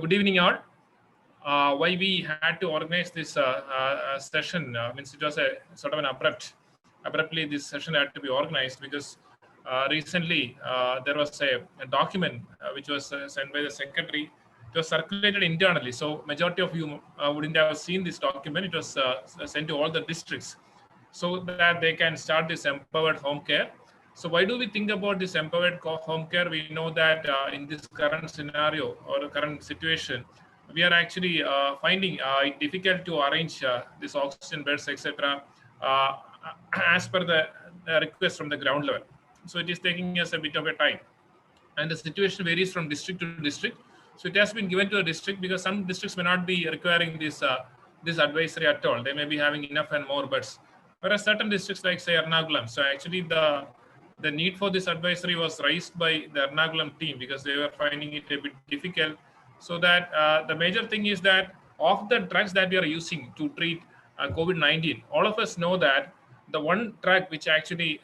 Good evening, all. Why we had to organize this session means it was a sort of an abruptly this session had to be organized because recently there was a document which was sent by the secretary. It was circulated internally, so majority of you wouldn't have seen this document. It was sent to all the districts so that they can start this empowered home care. So why do we think about this empowered home care? We know that in this current scenario or the current situation, we are actually finding it difficult to arrange this oxygen beds, etc., uh, as per the request from the ground level. So it is taking us a bit of a time, and the situation varies from district to district. So it has been given to a district because some districts may not be requiring this advisory at all. They may be having enough and more beds, whereas certain districts like say Ernakulam. So actually the need for this advisory was raised by the Ernakulam team because they were finding it a bit difficult. So that the major thing is that of the drugs that we are using to treat COVID-19, all of us know that the one drug which actually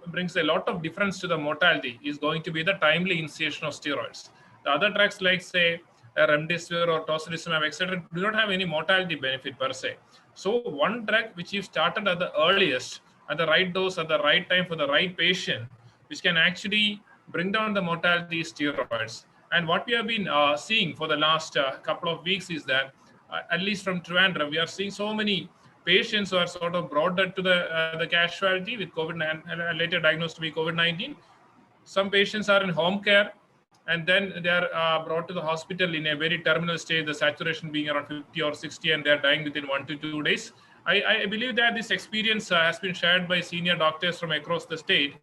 brings a lot of difference to the mortality is going to be the timely initiation of steroids. The other drugs like say remdesivir or tocilizumab, etc., do not have any mortality benefit per se. So one drug which you started at the earliest, at the right dose, at the right time for the right patient, which can actually bring down the mortality is steroids. And what we have been seeing for the last couple of weeks is that, at least from Trivandrum, we are seeing so many patients who are sort of brought to the casualty with COVID and later diagnosed to be COVID-19. Some patients are in home care, and then they are brought to the hospital in a very terminal stage, the saturation being around 50 or 60, and they are dying within 1 to 2 days. I believe that this experience has been shared by senior doctors from across the state.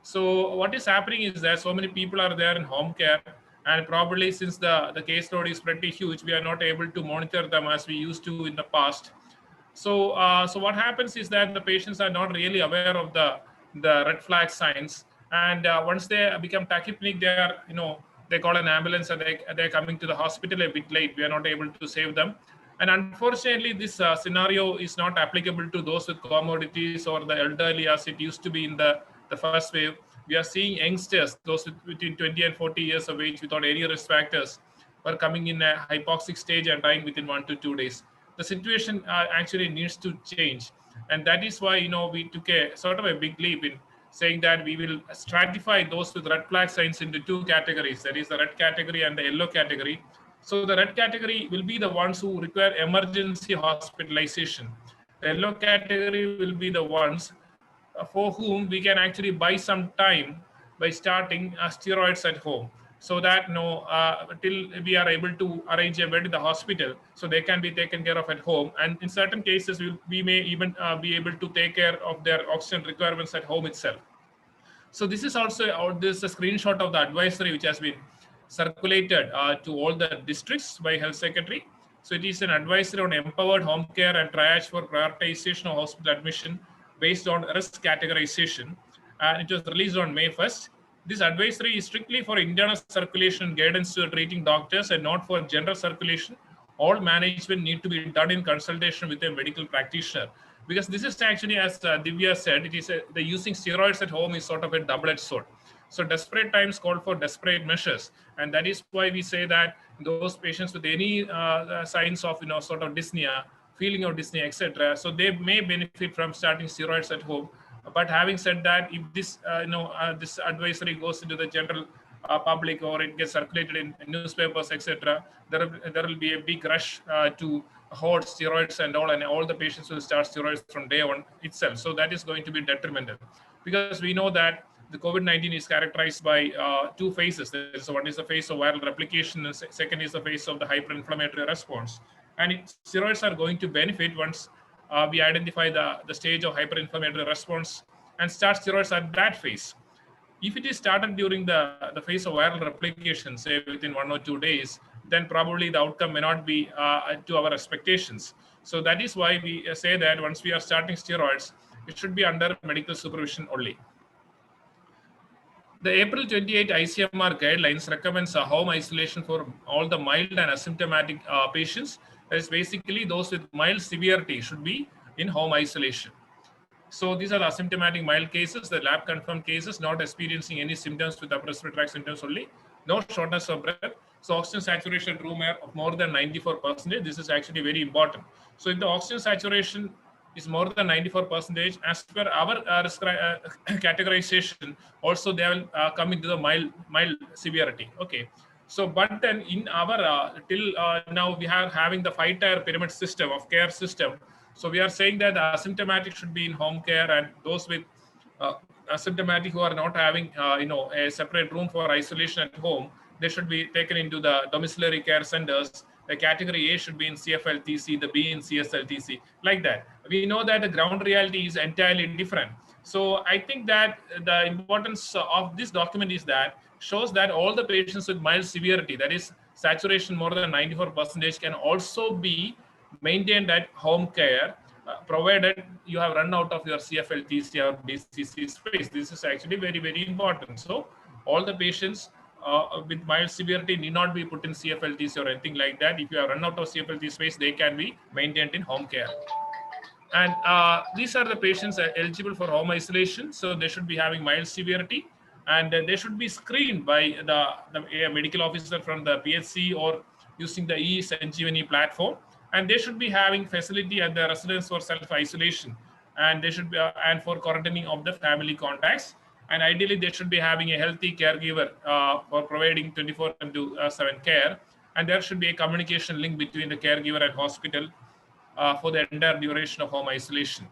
So what is happening is that so many people are there in home care, and probably since the caseload is pretty huge, we are not able to monitor them as we used to in the past. So what happens is that the patients are not really aware of the red flag signs, and once they become tachypneic, they call an ambulance and they're coming to the hospital a bit late. We are not able to save them, and unfortunately, this scenario is not applicable to those with comorbidities or the elderly as it used to be in the first wave. We are seeing youngsters, those between 20 and 40 years of age without any risk factors, are coming in a hypoxic stage and dying within 1 to 2 days. The situation actually needs to change, and that is why we took a sort of a big leap in saying that we will stratify those with red flag signs into two categories. That is the red category and the yellow category. So the red category will be the ones who require emergency hospitalization. The yellow category will be the ones for whom we can actually buy some time by starting steroids at home, so that till we are able to arrange a bed in the hospital, so they can be taken care of at home. And in certain cases, we may even be able to take care of their oxygen requirements at home itself. So this is also this is a screenshot of the advisory which has been circulated to all the districts by Health Secretary. So it is an advisory on empowered home care and triage for prioritization of hospital admission based on risk categorization. And it was released on May 1st. This advisory is strictly for internal circulation and guidance to treating doctors and not for general circulation. All management need to be done in consultation with a medical practitioner, because this is actually, as Divya said, it is the using steroids at home is sort of a double-edged sword. So desperate times call for desperate measures, and that is why we say that those patients with any signs of sort of dyspnea, feeling of dyspnea, etc., so they may benefit from starting steroids at home. But having said that, if this this advisory goes into the general public, or it gets circulated in newspapers, etc., there will be a big rush to hoard steroids and all the patients will start steroids from day one itself. So that is going to be detrimental, because we know that the COVID-19 is characterized by two phases. So one is the phase of viral replication, and second is the phase of the hyperinflammatory response. And steroids are going to benefit once we identify the stage of hyperinflammatory response and start steroids at that phase. If it is started during the phase of viral replication, say within 1 or 2 days, then probably the outcome may not be to our expectations. So that is why we say that once we are starting steroids, it should be under medical supervision only. The April 28 ICMR guidelines recommends a home isolation for all the mild and asymptomatic patients. That is basically those with mild severity should be in home isolation. So these are the asymptomatic mild cases, the lab confirmed cases, not experiencing any symptoms with upper respiratory tract symptoms only. no shortness of breath. So oxygen saturation room air of more than 94%. This is actually very important. So if the oxygen saturation is more than 94%, as per our categorization, also they will come into the mild severity. Okay. So, but then in our till now we are having the 5-tier pyramid system of care system. So we are saying that the asymptomatic should be in home care, and those with uh, asymptomatic who are not having a separate room for isolation at home, they should be taken into the domiciliary care centers. The category A should be in CFLTC, the B in CSLTC, like that. We know that the ground reality is entirely different. So I think that the importance of this document is that shows that all the patients with mild severity, that is saturation more than 94%, can also be maintained at home care, provided you have run out of your CFLTC or BCC space. This is actually very, very important. So all the patients with mild severity need not be put in CFLTC or anything like that. If you have run out of CFLTC space, they can be maintained in home care. And these are the patients eligible for home isolation. So they should be having mild severity, and they should be screened by the medical officer from the PHC or using the e-Sanjeevani platform. And they should be having facility at the residence for self-isolation, and they should be and for quarantining of the family contacts. And ideally, they should be having a healthy caregiver for providing 24/7 care. And there should be a communication link between the caregiver and hospital for the entire duration of home isolation.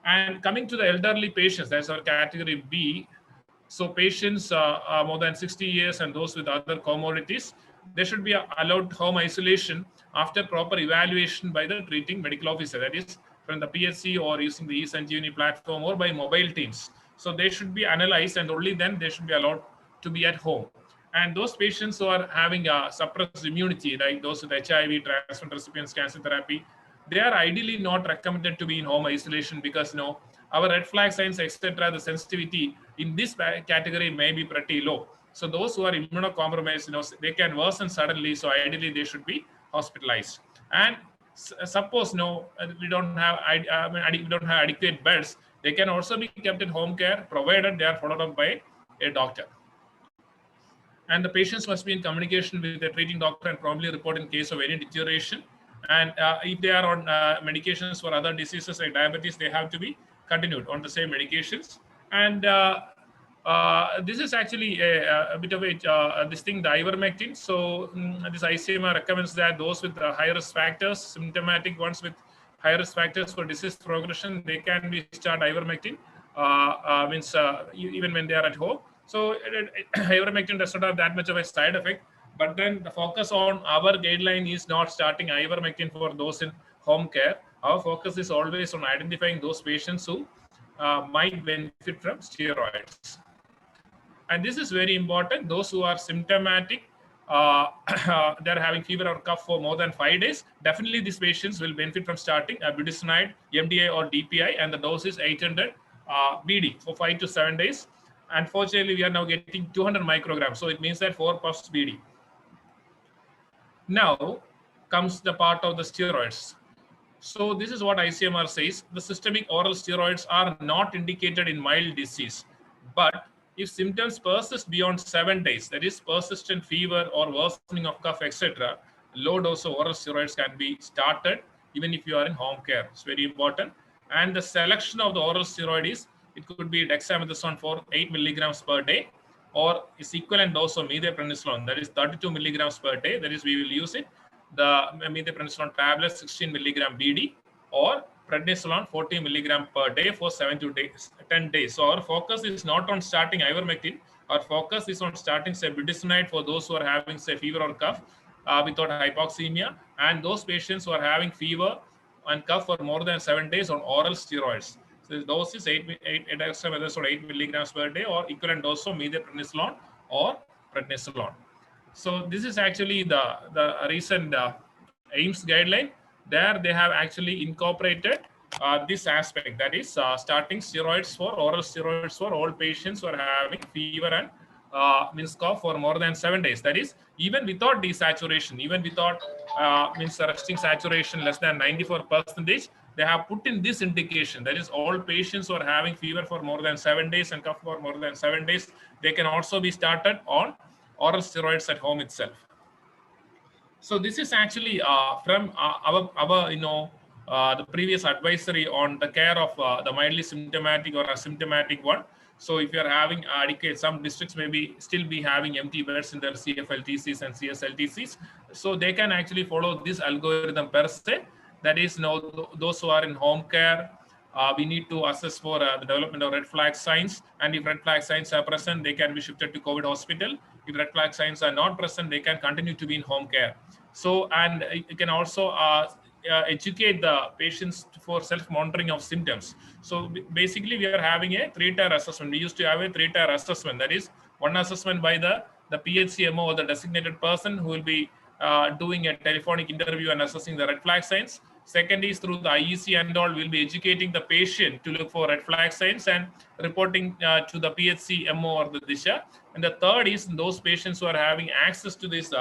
And coming to the elderly patients, that's our category B. So patients more than 60 years and those with other comorbidities, they should be allowed home isolation after proper evaluation by the treating medical officer, that is from the PHC or using the e-Sanjeevani platform or by mobile teams. So they should be analyzed, and only then they should be allowed to be at home. And those patients who are having a suppressed immunity, like those with HIV, transplant recipients, cancer therapy, they are ideally not recommended to be in home isolation, because our red flag signs, etc., the sensitivity in this category may be pretty low. So those who are immunocompromised, they can worsen suddenly. So ideally, they should be hospitalized. And suppose we don't have we don't have adequate beds, they can also be kept in home care, provided they are followed up by a doctor. And the patients must be in communication with the treating doctor and promptly report in case of any deterioration. And if they are on medications for other diseases like diabetes, they have to be continued on the same medications. And this is actually a bit of this thing, the ivermectin. So this ICMR recommends that those with high risk factors, symptomatic ones with high risk factors for disease progression, they can be start ivermectin, even when they are at home. So ivermectin does not have that much of a side effect. But then the focus on our guideline is not starting ivermectin for those in home care. Our focus is always on identifying those patients who might benefit from steroids. And this is very important. Those who are symptomatic, they're having fever or cough for more than 5 days, definitely these patients will benefit from starting budesonide, MDI or DPI, and the dose is 800 BD for 5 to 7 days. Unfortunately, we are now getting 200 micrograms. So it means that 4 puffs BD. Now comes the part of the steroids. So this is what ICMR says. The systemic oral steroids are not indicated in mild disease. But if symptoms persist beyond 7 days, that is persistent fever or worsening of cough, etc., low dose of oral steroids can be started even if you are in home care. It's very important. And the selection of the oral steroid is, it could be dexamethasone for 8 milligrams per day, or its equivalent dose of methylprednisolone, that is 32 milligrams per day. That is, we will use it, the methylprednisolone tablet 16 milligram BD, or prednisolone 40 milligram per day for 7 to 10 days. So our focus is not on starting ivermectin. Our focus is on starting, say, budesonide for those who are having, say, fever or cough without hypoxemia, and those patients who are having fever and cough for more than 7 days on oral steroids. So the dose is 8 milligrams per day, or equivalent dose of methylprednisolone or prednisolone. So this is actually the recent AIMS guideline. There they have actually incorporated this aspect, that is starting steroids for oral steroids for all patients who are having fever and cough for more than 7 days. That is, even without desaturation, even without resting saturation less than 94%, they have put in this indication. That is, all patients who are having fever for more than 7 days and cough for more than 7 days, they can also be started on oral steroids at home itself. So this is actually from our the previous advisory on the care of the mildly symptomatic or asymptomatic one. So if you are having adequate, some districts maybe still be having empty beds in their CFLTCs and CSLTCs. So they can actually follow this algorithm per se. That is, those who are in home care, we need to assess for the development of red flag signs. And if red flag signs are present, they can be shifted to COVID hospital. If red flag signs are not present, they can continue to be in home care. So, and you can also educate the patients for self-monitoring of symptoms. So basically, we are having a 3-tier assessment. We used to have a 3-tier assessment. That is, one assessment by the PHCMO or the designated person who will be doing a telephonic interview and assessing the red flag signs. Second is through the IEC and all, we'll be educating the patient to look for red flag signs and reporting to the PHCMO or the DISHA. And the third is those patients who are having access to this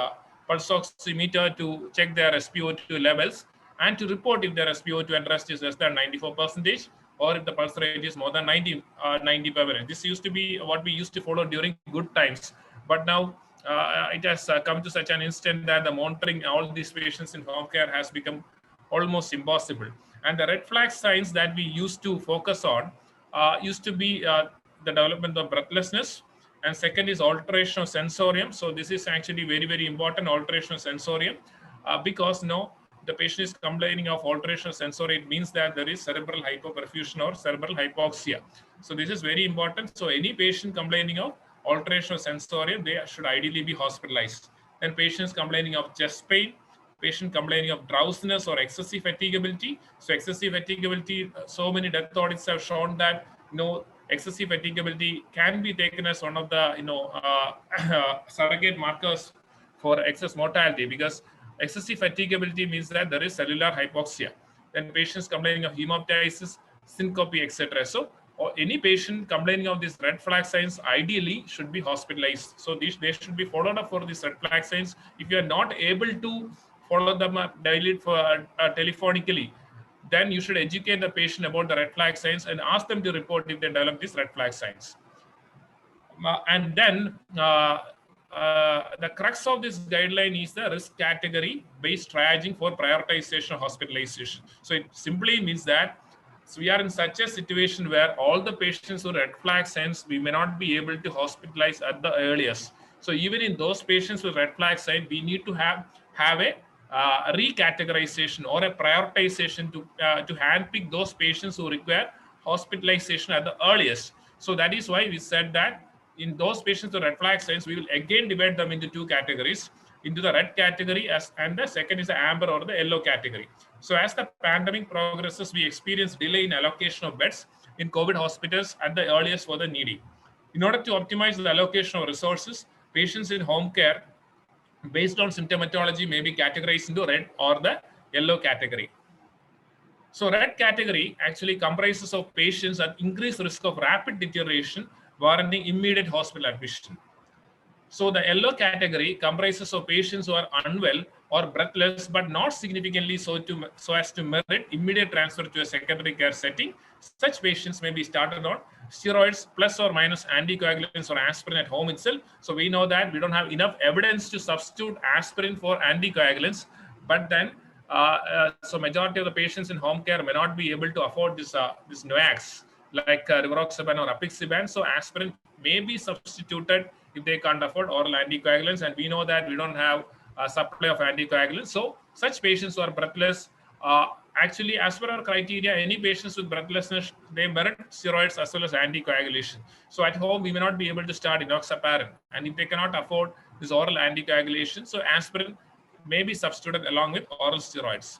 pulse oximeter to check their SpO2 levels and to report if their SpO2 at rest is less than 94%, or if the pulse rate is more than 90 per minute. This used to be what we used to follow during good times, but now it has come to such an instant that the monitoring all these patients in home care has become almost impossible. And the red flag signs that we used to focus on used to be the development of breathlessness, and second is alteration of sensorium. So this is actually very, very important, alteration of sensorium, because the patient is complaining of alteration of sensorium. It means that there is cerebral hypoperfusion or cerebral hypoxia. So this is very important. So any patient complaining of alteration of sensorium, they should ideally be hospitalized. Then patients complaining of chest pain, patient complaining of drowsiness or excessive fatigability. So excessive fatigability, so many death audits have shown that excessive fatigability can be taken as one of the surrogate markers for excess mortality, because excessive fatigability means that there is cellular hypoxia. Then patients complaining of hemoptysis, syncope, etc. So any patient complaining of these red flag signs ideally should be hospitalized. So they should be followed up for these red flag signs. If you are not able to follow them up daily telephonically, then you should educate the patient about the red flag signs and ask them to report if they develop these red flag signs. And then the crux of this guideline is the risk category based triaging for prioritization of hospitalization. So it simply means that we are in such a situation where all the patients with red flag signs, we may not be able to hospitalize at the earliest. So even in those patients with red flag sign, we need to have a recategorization or a prioritization to handpick those patients who require hospitalization at the earliest. So that is why we said that in those patients with red flag signs, we will again divide them into 2 categories, into the red category and the second is the amber or the yellow category. So as the pandemic progresses, we experience delay in allocation of beds in COVID hospitals at the earliest for the needy. In order to optimize the allocation of resources, patients in home care based on symptomatology may be categorized into red or the yellow category. So red category actually comprises of patients at increased risk of rapid deterioration warranting immediate hospital admission. So the yellow category comprises of patients who are unwell or breathless, but not significantly so as to merit immediate transfer to a secondary care setting. Such patients may be started on steroids plus or minus anticoagulants or aspirin at home itself. So we know that we don't have enough evidence to substitute aspirin for anticoagulants, but then so majority of the patients in home care may not be able to afford this NOACs like rivaroxaban or apixaban. So aspirin may be substituted if they can't afford oral anticoagulants, and we know that we don't have a supply of anticoagulants. So such patients who are breathless, actually as per our criteria, any patients with breathlessness, they merit steroids as well as anticoagulation. So at home, we may not be able to start enoxaparin, and if they cannot afford this oral anticoagulation, so aspirin may be substituted along with oral steroids.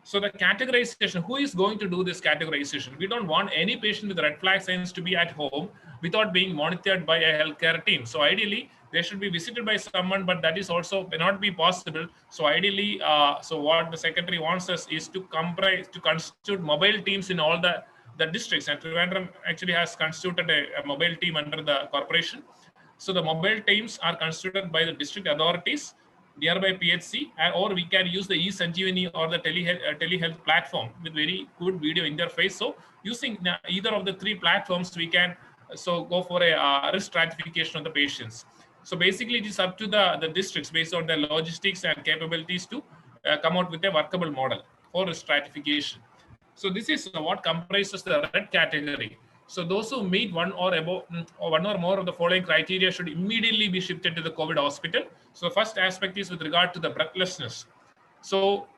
So the categorization, who is going to do this categorization? We don't want any patient with red flag signs to be at home without being monitored by a healthcare team. So ideally, they should be visited by someone, but that is also may not be possible. So ideally, so what the secretary wants us is to constitute mobile teams in all the districts. And Trivandrum actually has constituted a mobile team under the corporation. So the mobile teams are constituted by the district authorities, nearby PHC, or we can use the eSanjeevani or the telehealth platform with very good video interface. So using either of the 3 platforms, we can go for a risk stratification of the patients. So basically, it is up to the districts based on their logistics and capabilities to come out with a workable model for stratification. So this is what comprises the red category. So those who meet one or above or one or more of the following criteria should immediately be shifted to the COVID hospital. So the first aspect is with regard to the breathlessness. So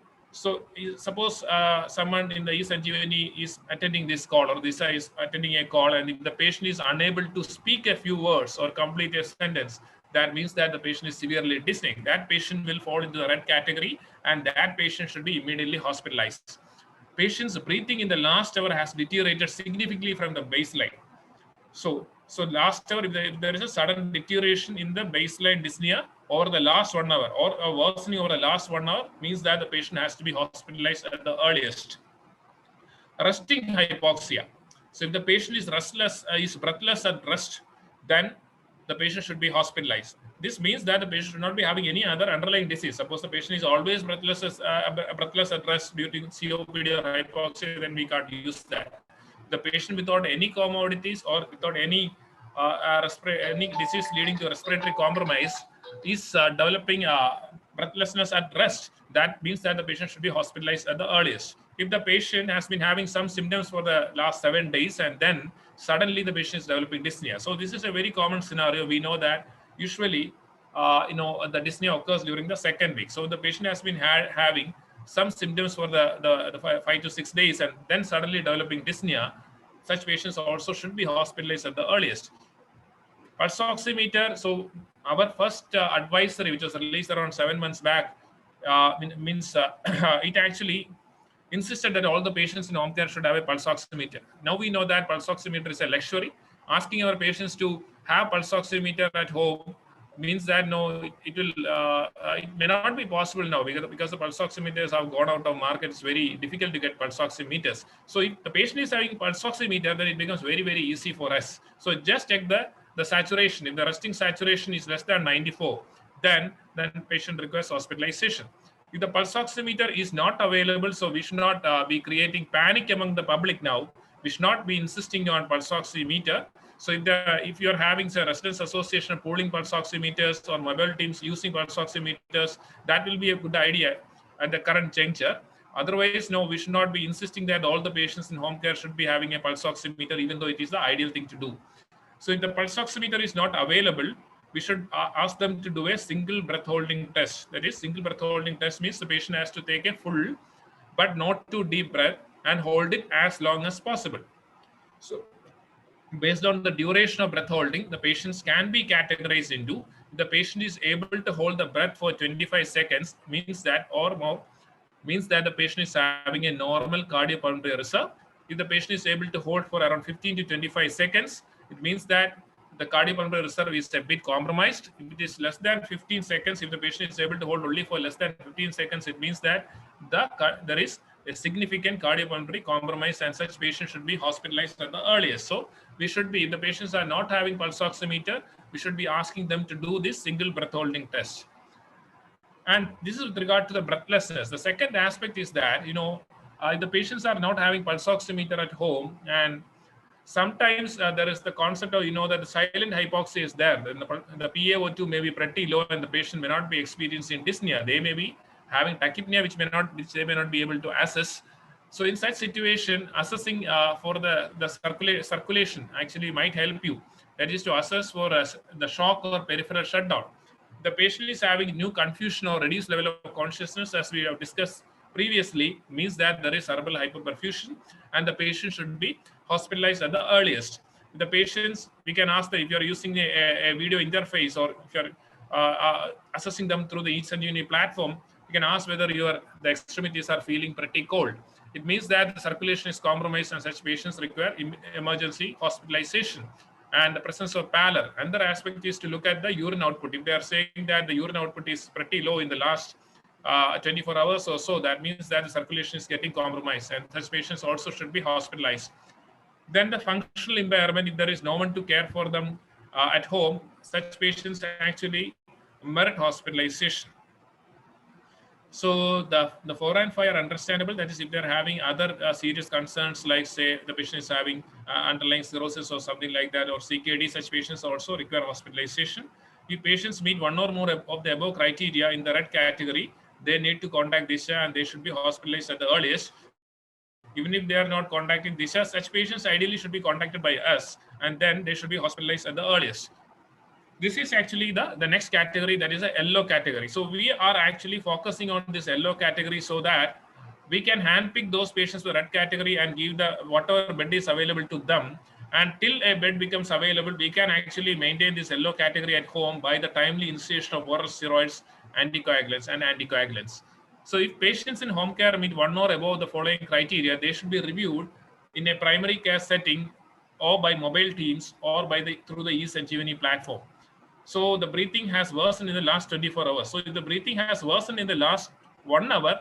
suppose someone in the eSanjeevani is attending this call, or this is attending a call, and if the patient is unable to speak a few words or complete a sentence, that means that the patient is severely dyspneic. That patient will fall into the red category, and that patient should be immediately hospitalized. Patient's breathing in the last hour has deteriorated significantly from the baseline. So last hour, if there is a sudden deterioration in the baseline dyspnea over the last 1 hour, or a worsening over the last 1 hour, means that the patient has to be hospitalized at the earliest. Resting hypoxia. So if the patient is restless, is breathless at rest, then the patient should be hospitalized. This means that the patient should not be having any other underlying disease. Suppose the patient is always breathless at rest due to COPD or hypoxia, then we can't use that. The patient without any comorbidities or without any disease leading to respiratory compromise is developing breathlessness at rest, that means that the patient should be hospitalized at the earliest. If the patient has been having some symptoms for the last 7 days and then suddenly the patient is developing dyspnea. So this is a very common scenario. We know that usually, the dyspnea occurs during the 2nd week. So the patient has been having some symptoms for the 5 to 6 days and then suddenly developing dyspnea. Such patients also should be hospitalized at the earliest. Pulse oximeter. So our first advisory, which was released around 7 months back, means it actually insisted that all the patients in home care should have a pulse oximeter. Now we know that pulse oximeter is a luxury. Asking our patients to have pulse oximeter at home means that it may not be possible now, because the pulse oximeters have gone out of market. It's very difficult to get pulse oximeters. So if the patient is having pulse oximeter, then it becomes very, very easy for us. So just check the saturation. If the resting saturation is less than 94, then patient requires hospitalization. If the pulse oximeter is not available, so we should not be creating panic among the public now. We should not be insisting on pulse oximeter. So if you're having, say, residents association pooling pulse oximeters or mobile teams using pulse oximeters, that will be a good idea at the current juncture. Otherwise, no, we should not be insisting that all the patients in home care should be having a pulse oximeter, even though it is the ideal thing to do. So if the pulse oximeter is not available, we should ask them to do a single breath holding test. That is, single breath holding test means the patient has to take a full but not too deep breath and hold it as long as possible. So based on the duration of breath holding, the patients can be categorized into, if the patient is able to hold the breath for 25 seconds, means that or more, means that the patient is having a normal cardiopulmonary reserve. If the patient is able to hold for around 15 to 25 seconds, it means that the cardiopulmonary reserve is a bit compromised. If it is less than 15 seconds, if the patient is able to hold only for less than 15 seconds, it means that there is a significant cardiopulmonary compromise, and such patients should be hospitalized at the earliest. So we should be, if the patients are not having pulse oximeter, we should be asking them to do this single breath holding test. And this is with regard to the breathlessness. The second aspect is that, if the patients are not having pulse oximeter at home, and sometimes there is the concept of, that the silent hypoxia is there. Then the PaO2 may be pretty low and the patient may not be experiencing dyspnea. They may be having tachypnea, which they may not be able to assess. So in such situation, assessing for the circulation actually might help you. That is to assess for the shock or peripheral shutdown. The patient is having new confusion or reduced level of consciousness, as we have discussed previously, means that there is cerebral hypoperfusion and the patient should be hospitalized at the earliest. The patients, we can ask them if you're using a video interface, or if you're assessing them through the eSanjeevani platform, you can ask whether the extremities are feeling pretty cold. It means that the circulation is compromised and such patients require emergency hospitalization. And the presence of pallor. Another aspect is to look at the urine output. If they are saying that the urine output is pretty low in the last 24 hours or so, that means that the circulation is getting compromised, and such patients also should be hospitalized. Then the functional impairment, if there is no one to care for them at home, such patients actually merit hospitalization. So the 4 and 5 are understandable. That is, if they're having other serious concerns, like say the patient is having underlying cirrhosis or something like that, or CKD, such patients also require hospitalization. If patients meet one or more of the above criteria in the red category, they need to contact DISHA and they should be hospitalized at the earliest. Even if they are not contacting DISHA, such patients ideally should be contacted by us, and then they should be hospitalized at the earliest. This is actually the next category, that is a yellow category. So we are actually focusing on this yellow category so that we can handpick those patients with red category and give the whatever bed is available to them. And till a bed becomes available, we can actually maintain this yellow category at home by the timely initiation of oral steroids, anticoagulants, and anticoagulants. So if patients in home care meet one or above the following criteria, they should be reviewed in a primary care setting or by mobile teams or by through the eSanjeevani platform. So the breathing has worsened in the last 24 hours. So if the breathing has worsened in the last 1 hour,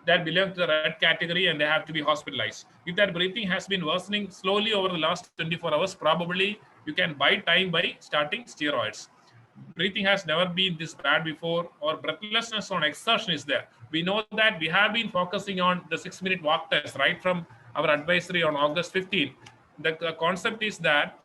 that belongs to the red category and they have to be hospitalized. If that breathing has been worsening slowly over the last 24 hours, probably you can buy time by starting steroids. Breathing has never been this bad before, or breathlessness on exertion is there. We know that we have been focusing on the 6-minute walk test right from our advisory on August 15. The concept is that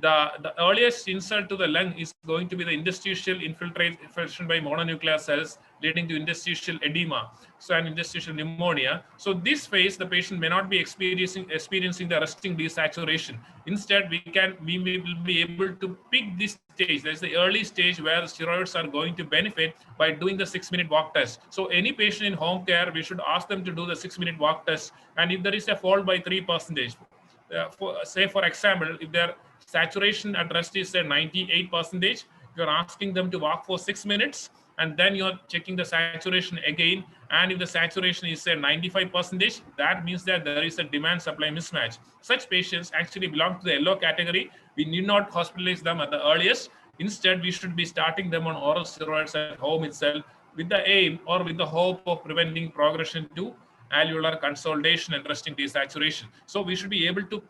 the earliest insult to the lung is going to be the interstitial infiltration by mononuclear cells, leading to interstitial edema, so an interstitial pneumonia. So this phase, the patient may not be experiencing the resting desaturation. Instead, we will be able to pick this stage. That's the early stage where the steroids are going to benefit by doing the 6-minute walk test. So any patient in home care, we should ask them to do the 6-minute walk test. And if there is a fall by 3%, for example, if their saturation at rest is 98%, you're asking them to walk for 6 minutes, and then you're checking the saturation again. And if the saturation is 95%, that means that there is a demand-supply mismatch. Such patients actually belong to the yellow category. We need not hospitalize them at the earliest. Instead, we should be starting them on oral steroids at home itself with the aim or with the hope of preventing progression to alveolar consolidation and resting desaturation. So we should be able to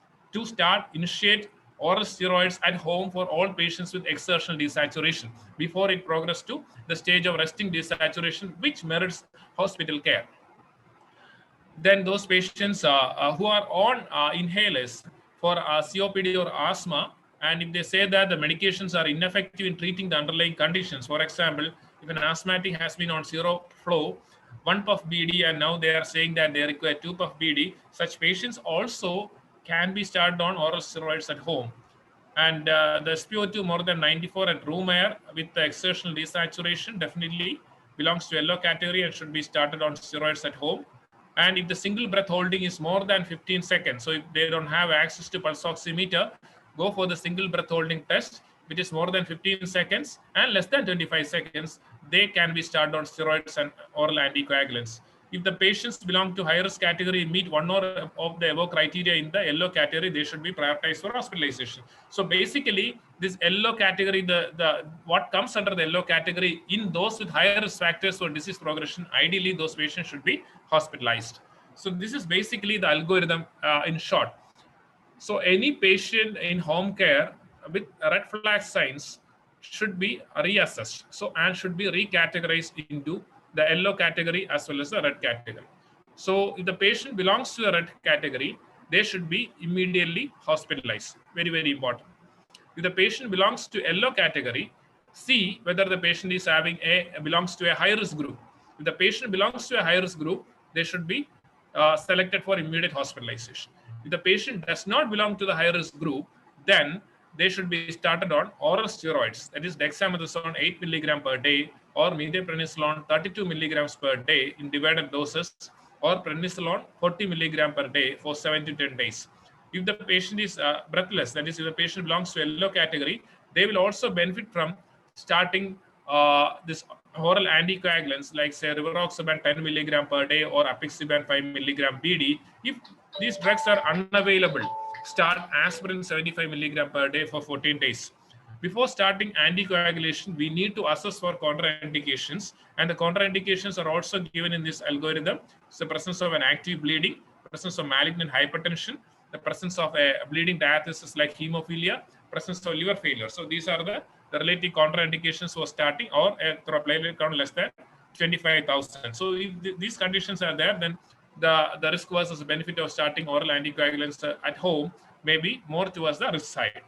initiate oral steroids at home for all patients with exertional desaturation before it progresses to the stage of resting desaturation, which merits hospital care. Then those patients who are on inhalers for COPD or asthma, and if they say that the medications are ineffective in treating the underlying conditions, for example, if an asthmatic has been on zero flow, 1 puff BD, and now they are saying that they require 2 puff BD, such patients also can be started on oral steroids at home. And the SpO2 more than 94 at room air with the exertional desaturation definitely belongs to yellow category and should be started on steroids at home. And if the single breath holding is more than 15 seconds, so if they don't have access to pulse oximeter, go for the single breath holding test, which is more than 15 seconds and less than 25 seconds, they can be started on steroids and oral anticoagulants. If the patients belong to high-risk category, meet one or of the above criteria in the yellow category, they should be prioritized for hospitalization. So basically, this yellow category, the what comes under the yellow category, in those with higher risk factors for disease progression, ideally those patients should be hospitalized. So this is basically the algorithm in short. So any patient in home care with red flag signs should be reassessed. So and should be recategorized into the yellow category as well as the red category. So if the patient belongs to the red category, they should be immediately hospitalized. Very, very important. If the patient belongs to yellow category, see whether the patient is belongs to a high risk group. If the patient belongs to a high risk group, they should be selected for immediate hospitalization. If the patient does not belong to the high risk group, then they should be started on oral steroids, that is dexamethasone 8 milligram per day or methylprednisolone 32 milligrams per day in divided doses, or prednisolone 40 milligram per day for 7 to 10 days. If the patient is breathless, that is, if the patient belongs to yellow category, they will also benefit from starting this oral anticoagulants like say rivaroxaban 10 milligram per day or apixaban 5 milligram BD. If these drugs are unavailable, start aspirin 75 milligram per day for 14 days. Before starting anticoagulation, we need to assess for contraindications, and the contraindications are also given in this algorithm. It's the presence of an active bleeding, presence of malignant hypertension, the presence of a bleeding diathesis like hemophilia, presence of liver failure. So these are the relative contraindications for starting, or a platelet count less than 25,000. So if these conditions are there, then the risk versus the benefit of starting oral anticoagulants at home may be more towards the risk side.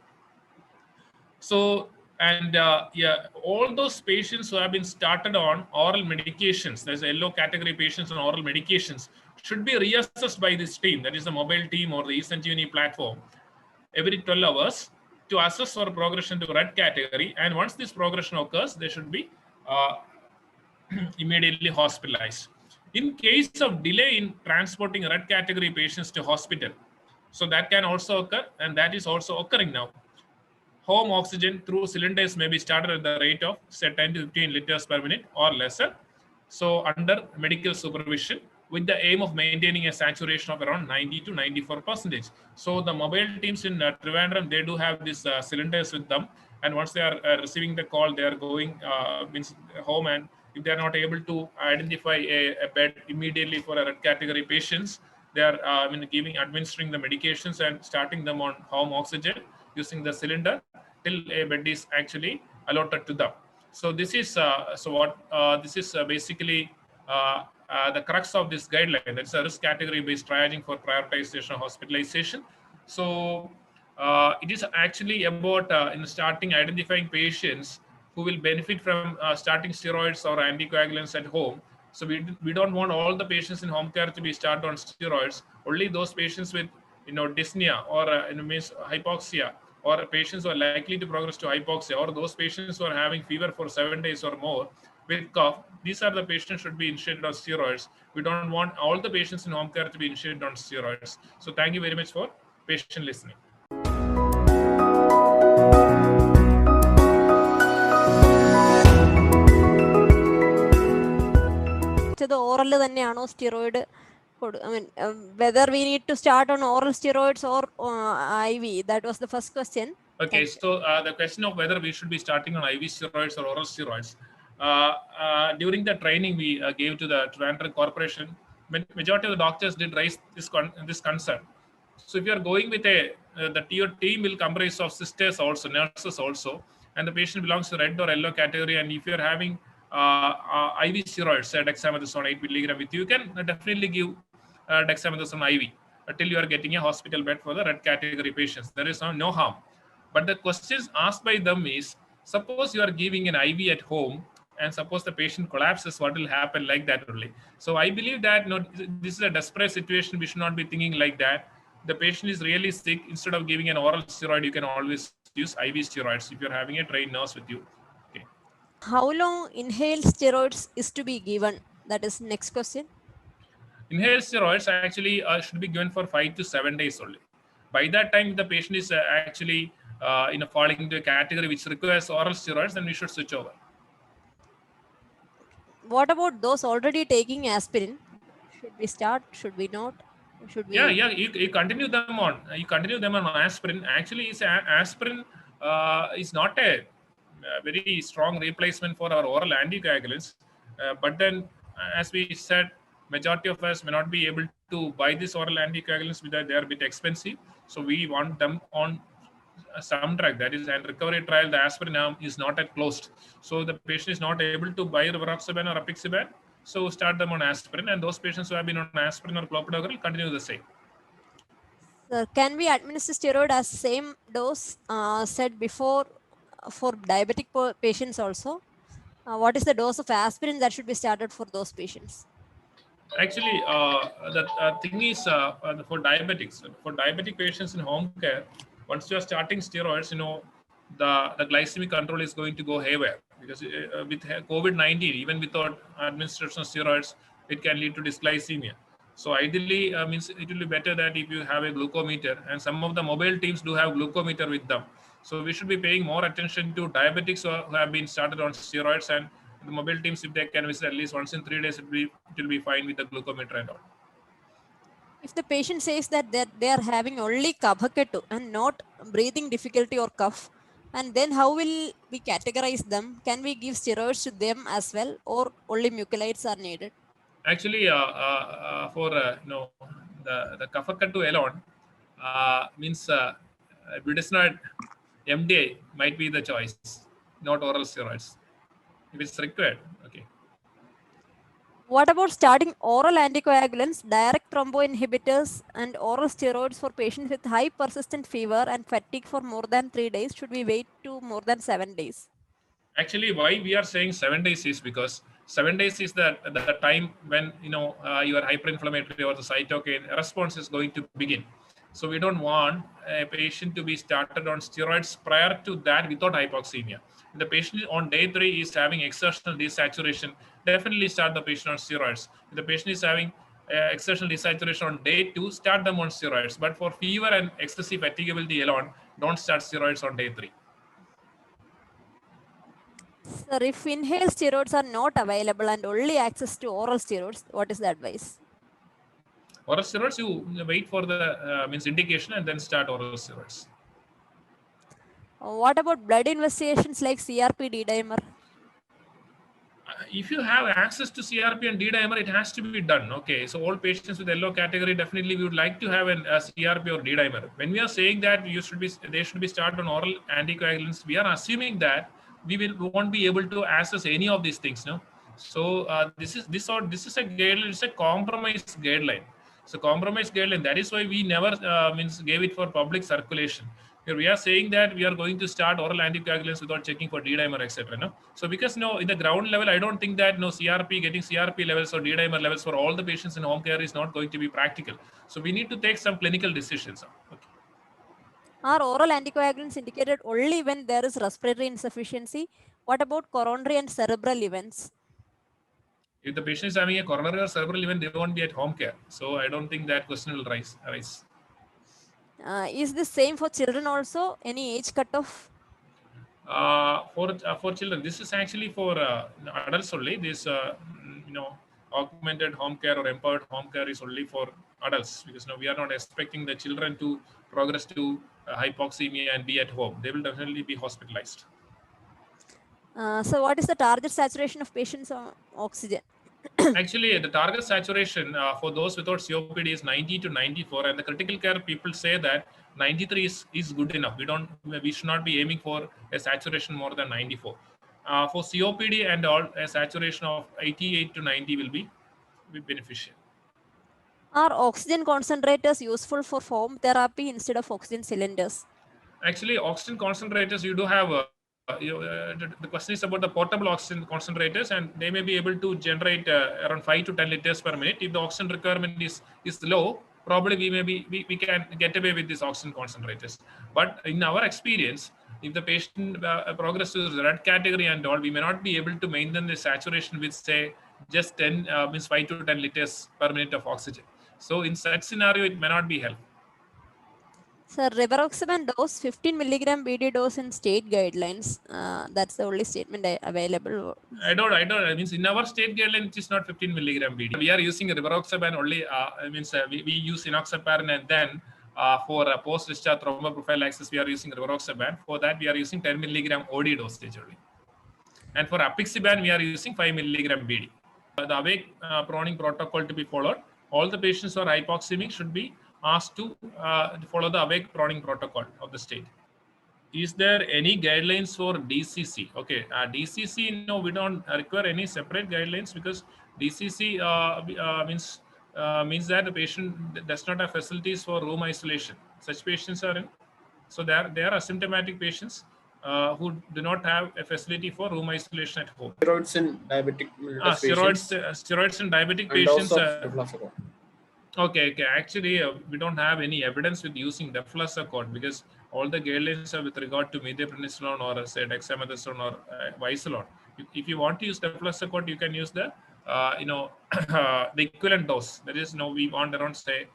So And yeah, all those patients who have been started on oral medications, there's a yellow category patients on oral medications, should be reassessed by this team, that is the mobile team or the eSanjeevani platform, every 12 hours to assess for progression to red category. And once this progression occurs, they should be immediately hospitalized. In case of delay in transporting red category patients to hospital, so that can also occur, and that is also occurring now. Home oxygen through cylinders may be started at the rate of say 10 to 15 liters per minute or lesser. So under medical supervision with the aim of maintaining a saturation of around 90 to 94%. So the mobile teams in Trivandrum, they do have these cylinders with them. And once they are receiving the call, they are going means home, and if they are not able to identify a bed immediately for a red category patients, they are administering the medications and starting them on home oxygen using the cylinder till a bed is actually allotted to them. So this is basically the crux of this guideline. That's a risk category based triaging for prioritization of hospitalization. So it is actually about in starting identifying patients who will benefit from starting steroids or anticoagulants at home. So we don't want all the patients in home care to be started on steroids. Only those patients with dyspnea or means hypoxia, or patients who are likely to progress to hypoxia, or those patients who are having fever for 7 days or more with cough. These are the patients should be initiated on steroids. We don't want all the patients in home care to be initiated on steroids. So thank you very much for patient listening. The oral തന്നെയാണോ steroid? I mean, whether we need to start on oral steroids or IV, that was the first question. Okay, so the question of whether we should be starting on IV steroids or oral steroids. During the training we gave to the Trivandrum Corporation, majority of the doctors did raise this concern. So if you are going with your team will comprise of sisters also, nurses also, and the patient belongs to red or yellow category, and if you are having IV steroids, dexamethasone 8 milligram with you, you can definitely give dexamethasone IV until you are getting a hospital bed for the red category patients. There is no harm. But the questions asked by them is, suppose you are giving an IV at home and suppose the patient collapses, what will happen, like that only. So I believe that this is a desperate situation. We should not be thinking like that. The patient is really sick. Instead of giving an oral steroid, you can always use IV steroids if you're having a trained nurse with you. Okay. How long inhaled steroids is to be given? That is next question. Inhaled steroids actually should be given for 5 to 7 days only. By that time, the patient is actually falling into a category which requires oral steroids, then we should switch over. What about those already taking aspirin? Should we start? Should we not? Should we? Yeah. You continue them on. You continue them on aspirin. Actually, aspirin is not a very strong replacement for our oral anticoagulants. But then, as we said, majority of us may not be able to buy these oral anticoagulants because they are a bit expensive. So we want them on some drug, that is, and recovery trial, the aspirin arm is not yet closed. So the patient is not able to buy rivaroxaban or apixaban. So start them on aspirin, and those patients who have been on aspirin or clopidogrel continue the same. Can we administer steroid as same dose said before for diabetic patients also? What is the dose of aspirin that should be started for those patients? Actually, the thing is for diabetic patients in home care, once you are starting steroids, the glycemic control is going to go haywire, because with COVID-19, even without administration of steroids, it can lead to dysglycemia. So ideally, means it will be better that if you have a glucometer, and some of the mobile teams do have glucometer with them. So we should be paying more attention to diabetics who have been started on steroids, and the mobile teams, if they can visit at least once in 3 days, it will be fine with the glucometer and all. If the patient says that they are having only kabhakettu and not breathing difficulty or cough, and then how will we categorize them? Can we give steroids to them as well, or only mucolytes are needed? Actually, for the Kafakattu alone means budesonide MDI might be the choice, not oral steroids, if it's required. Okay. What about starting oral anticoagulants, direct thromboinhibitors, and oral steroids for patients with high persistent fever and fatigue for more than 3 days? Should we wait to more than 7 days? Actually, why we are saying 7 days is because 7 days is the time when your hyperinflammatory or the cytokine response is going to begin. So we don't want a patient to be started on steroids prior to that without hypoxemia. If the patient on day 3 is having exertional desaturation, definitely start the patient on steroids. If the patient is having exertional desaturation on day 2, start them on steroids. But for fever and excessive fatigability alone, don't start steroids on day 3. Sir, if inhaled steroids are not available and only access to oral steroids, what is the advice? Oral steroids, you wait for the means indication and then start oral steroids. What about blood investigations like CRP, D-dimer? If you have access to CRP and D-dimer, it has to be done. Okay, so all patients with yellow category, definitely we would like to have a CRP or D-dimer. When we are saying that they should be started on oral anticoagulants, we are assuming that we won't be able to access any of these things. No, so this is a guideline. It's a compromise guideline. So compromise guideline. That is why we never gave it for public circulation. Here we are saying that we are going to start oral anticoagulants without checking for D-dimer, etc. No, so because in the ground level, I don't think that getting CRP levels or D-dimer levels for all the patients in home care is not going to be practical. So we need to take some clinical decisions. Okay. Are oral anticoagulants indicated only when there is respiratory insufficiency? What about coronary and cerebral events? If the patient is having a coronary or cerebral event, they won't be at home care. So I don't think that question will arise. Is this same for children also? Any age cutoff? For children, this is actually for adults only. This augmented home care or empowered home care is only for adults, because we are not expecting the children to progress to hypoxemia and be at home. They will definitely be hospitalized. So what is the target saturation of patients on oxygen? Actually, the target saturation for those without COPD is 90 to 94, and the critical care people say that 93 is good enough. We should not be aiming for a saturation more than 94. For COPD and all, a saturation of 88 to 90 will be beneficial. Are oxygen concentrators useful for foam therapy instead of oxygen cylinders? Actually, oxygen concentrators, you do have the question is about the portable oxygen concentrators, and they may be able to generate around 5 to 10 liters per minute. If the oxygen requirement is low, probably we can get away with these oxygen concentrators. But in our experience, if the patient progresses to the red category and all, we may not be able to maintain the saturation with, say, just 5 to 10 liters per minute of oxygen. So in such scenario, it may not be helpful. Sir, rivaroxaban dose 15 milligram BD dose in state guidelines. That's the only statement available. I don't. I mean, in our state guideline, it is not 15 milligram BD. We are using rivaroxaban only. We use enoxaparin, and then for post-discharge thromboprophylaxis, we are using rivaroxaban. For that, we are using 10 milligram OD dosage only. And for apixaban, we are using 5 milligram BD. The awake proning protocol to be followed. All the patients who are hypoxemic should be asked to follow the awake proning protocol of the state. Is there any guidelines for DCC? Okay, DCC, no, we don't require any separate guidelines, because DCC means that the patient does not have facilities for room isolation. Such patients are in. So they are asymptomatic patients who do not have a facility for room isolation at home. Steroids in diabetic steroids in diabetic patients. Okay. Actually, we don't have any evidence with using deflazacort, because all the guidelines are with regard to methylprednisolone or say dexamethasone or Visalon. If you want to use deflazacort, you can use the the equivalent dose. That is, we want around say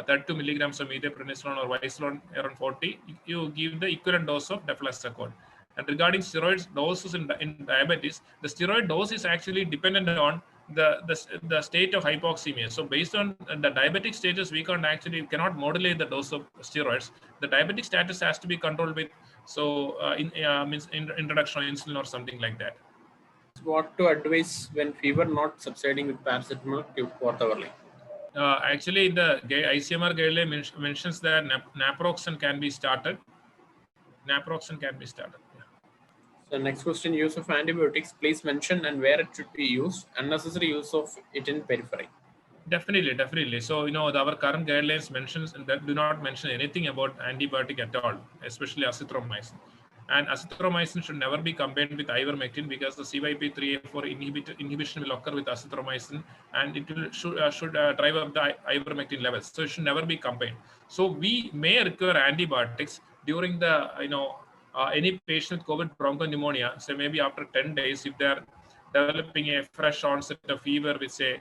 32 milligrams of methylprednisolone or Visalon around 40. You give the equivalent dose of deflazacort. And regarding steroids doses in diabetes, the steroid dose is actually dependent on the state of hypoxemia. So based on the diabetic status, we cannot modulate the dose of steroids. The diabetic status has to be controlled with introduction of insulin or something like that. What to advise when fever not subsiding with paracetamol quarterly? Actually, the ICMR guideline mentions that naproxen can be started. So next question, use of antibiotics. Please mention and where it should be used. Unnecessary use of it in periphery. Definitely. So, our current guidelines mentions that do not mention anything about antibiotic at all, especially azithromycin. And azithromycin should never be combined with ivermectin because the CYP3A4 inhibition will occur with azithromycin, and it will should drive up the ivermectin levels. So it should never be combined. So we may require antibiotics during the any patient with COVID bronchopneumonia. So maybe after 10 days, if they are developing a fresh onset of fever with say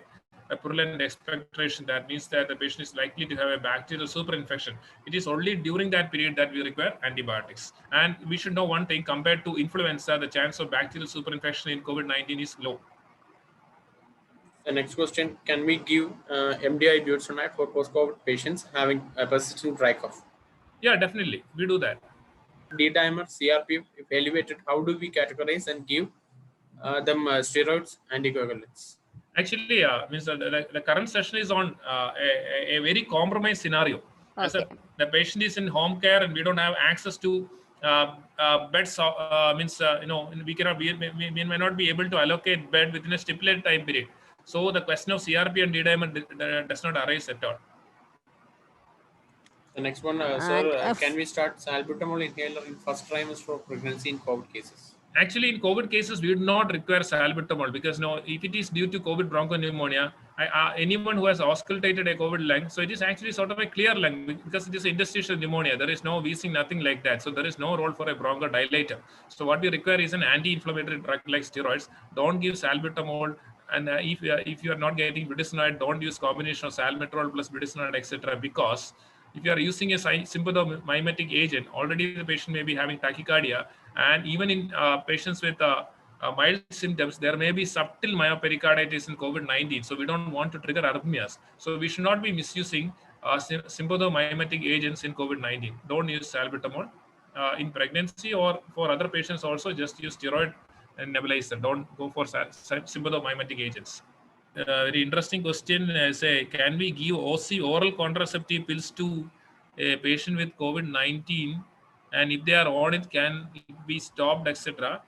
a purulent expectoration, that means that the patient is likely to have a bacterial superinfection. It is only during that period that we require antibiotics. And we should know one thing, compared to influenza, the chance of bacterial superinfection in COVID-19 is low. The next question, can we give MDI budesonide for post-COVID patients having a persistent dry cough? Yeah, definitely. We do that. D-dimer, CRP, if elevated, how do we categorize and give them steroids, anticoagulants? Actually, means the current session is on a very compromised scenario. As the patient is in home care and we don't have access to beds. We cannot we may not be able to allocate bed within a stipulated time period. So the question of CRP and D-dimer does not arise at all. The next one, sir, can we start salbutamol inhaler in first trimester of pregnancy in COVID cases? Actually, in COVID cases, we do not require salbutamol because if it is due to COVID bronchopneumonia, anyone who has auscultated a COVID lung, so it is actually sort of a clear lung because it is interstitial pneumonia. There is no wheezing, nothing like that. So there is no role for a bronchodilator. So what we require is an anti-inflammatory drug like steroids. Don't give salbutamol. And if you are not getting budesonide, don't use combination of salmeterol plus budesonide, etc. Because if you are using a sympathomimetic agent, already the patient may be having tachycardia, and even in patients with mild symptoms, there may be subtle myopericarditis in COVID-19. So we don't want to trigger arrhythmias. So we should not be misusing sympathomimetic agents in COVID-19. Don't use salbutamol in pregnancy, or for other patients also just use steroid and nebulizer. Don't go for sympathomimetic agents. Very interesting question. Can we give OC, oral contraceptive pills, to a patient with COVID-19, and if they are on it, can it be stopped, etc.?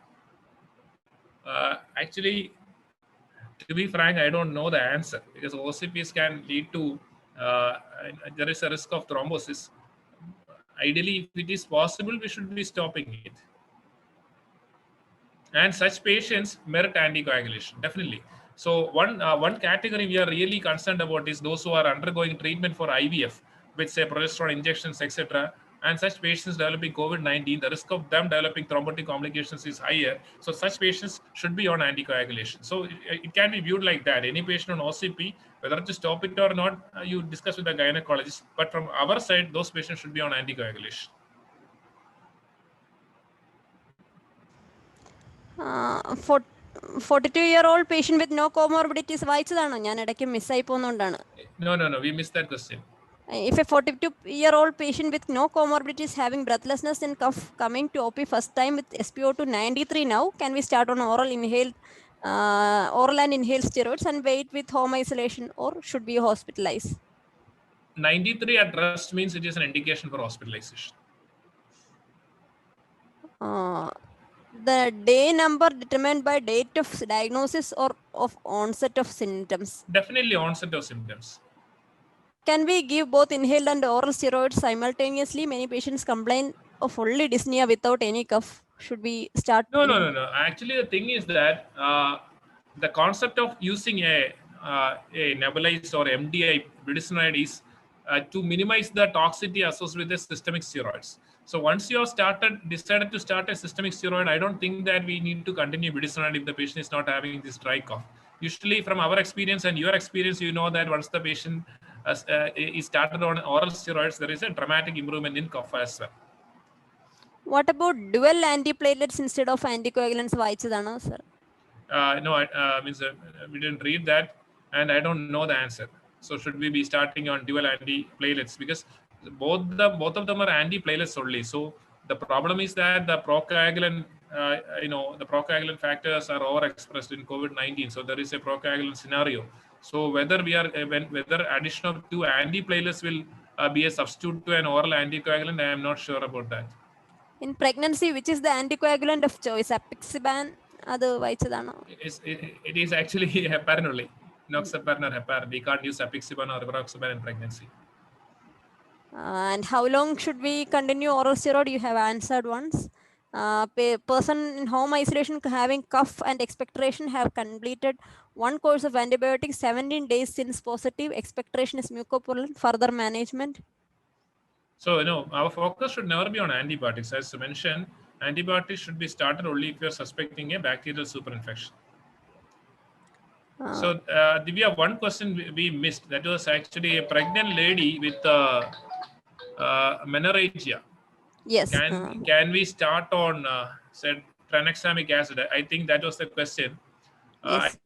Actually, to be frank, I don't know the answer because OCPs can lead to there is a risk of thrombosis. Ideally, if it is possible, we should be stopping it. And such patients merit anticoagulation, definitely. So one category we are really concerned about is those who are undergoing treatment for IVF with say progesterone injections, etc. And such patients developing COVID-19, the risk of them developing thrombotic complications is higher. So such patients should be on anticoagulation. So it can be viewed like that. Any patient on OCP, whether to stop it or not, you discuss with the gynecologist. But from our side, those patients should be on anticoagulation. 42-year-old patient with no comorbidities വായിച്ചതാണോ? ഞാൻ ഇടയ്ക്ക് മിസ്സായി പോകുന്നോണ്ടാണ്. No, we missed that question. If a 42-year-old patient with no comorbidities having breathlessness and cough coming to OP first time with SpO2 93 now, can we start on oral and inhaled steroids and wait with home isolation, or should we hospitalize? 93 at rest means it is an indication for hospitalization. The day number determined by date of diagnosis or of onset of symptoms? Definitely onset of symptoms. Can we give both inhaled and oral steroids simultaneously? Many patients complain of only dyspnea without any cough. Should we start? No. Actually, the thing is that the concept of using a nebulized or MDI budesonide is to minimize the toxicity associated with the systemic steroids. So once you have decided to start a systemic steroid, I don't think that we need to continue budesonide if the patient is not having this dry cough. Usually, from our experience and your experience, you know that once the patient is started on oral steroids, there is a dramatic improvement in cough as well. What about dual antiplatelets instead of anticoagulants? വായിച്ചതാണോ, sir? No, we didn't read that, and I don't know the answer. So should we be starting on dual antiplatelets? Because both of them are antiplatelets only. So the problem is that the procoagulant, the procoagulant factors are overexpressed in COVID-19. So there is a procoagulant scenario. So whether addition of two antiplatelets will be a substitute to an oral anticoagulant, I am not sure about that. In pregnancy, which is the anticoagulant of choice? Apixaban, adu vayichadano. It is actually heparin only. Enoxaparin or heparin. We can't use apixaban or rivaroxaban in pregnancy. And how long should we continue oral steroid? You have answered once. Person in home isolation having cough and expectoration have completed one course of antibiotics 17 days since positive. Expectoration is mucopurulent. Further management. So, our focus should never be on antibiotics. As mentioned, antibiotics should be started only if you're suspecting a bacterial superinfection. So, Divya, one question we missed. That was actually a pregnant lady with menorrhagia. Yes. Can we start on said tranexamic acid? I think that was the question. Yes.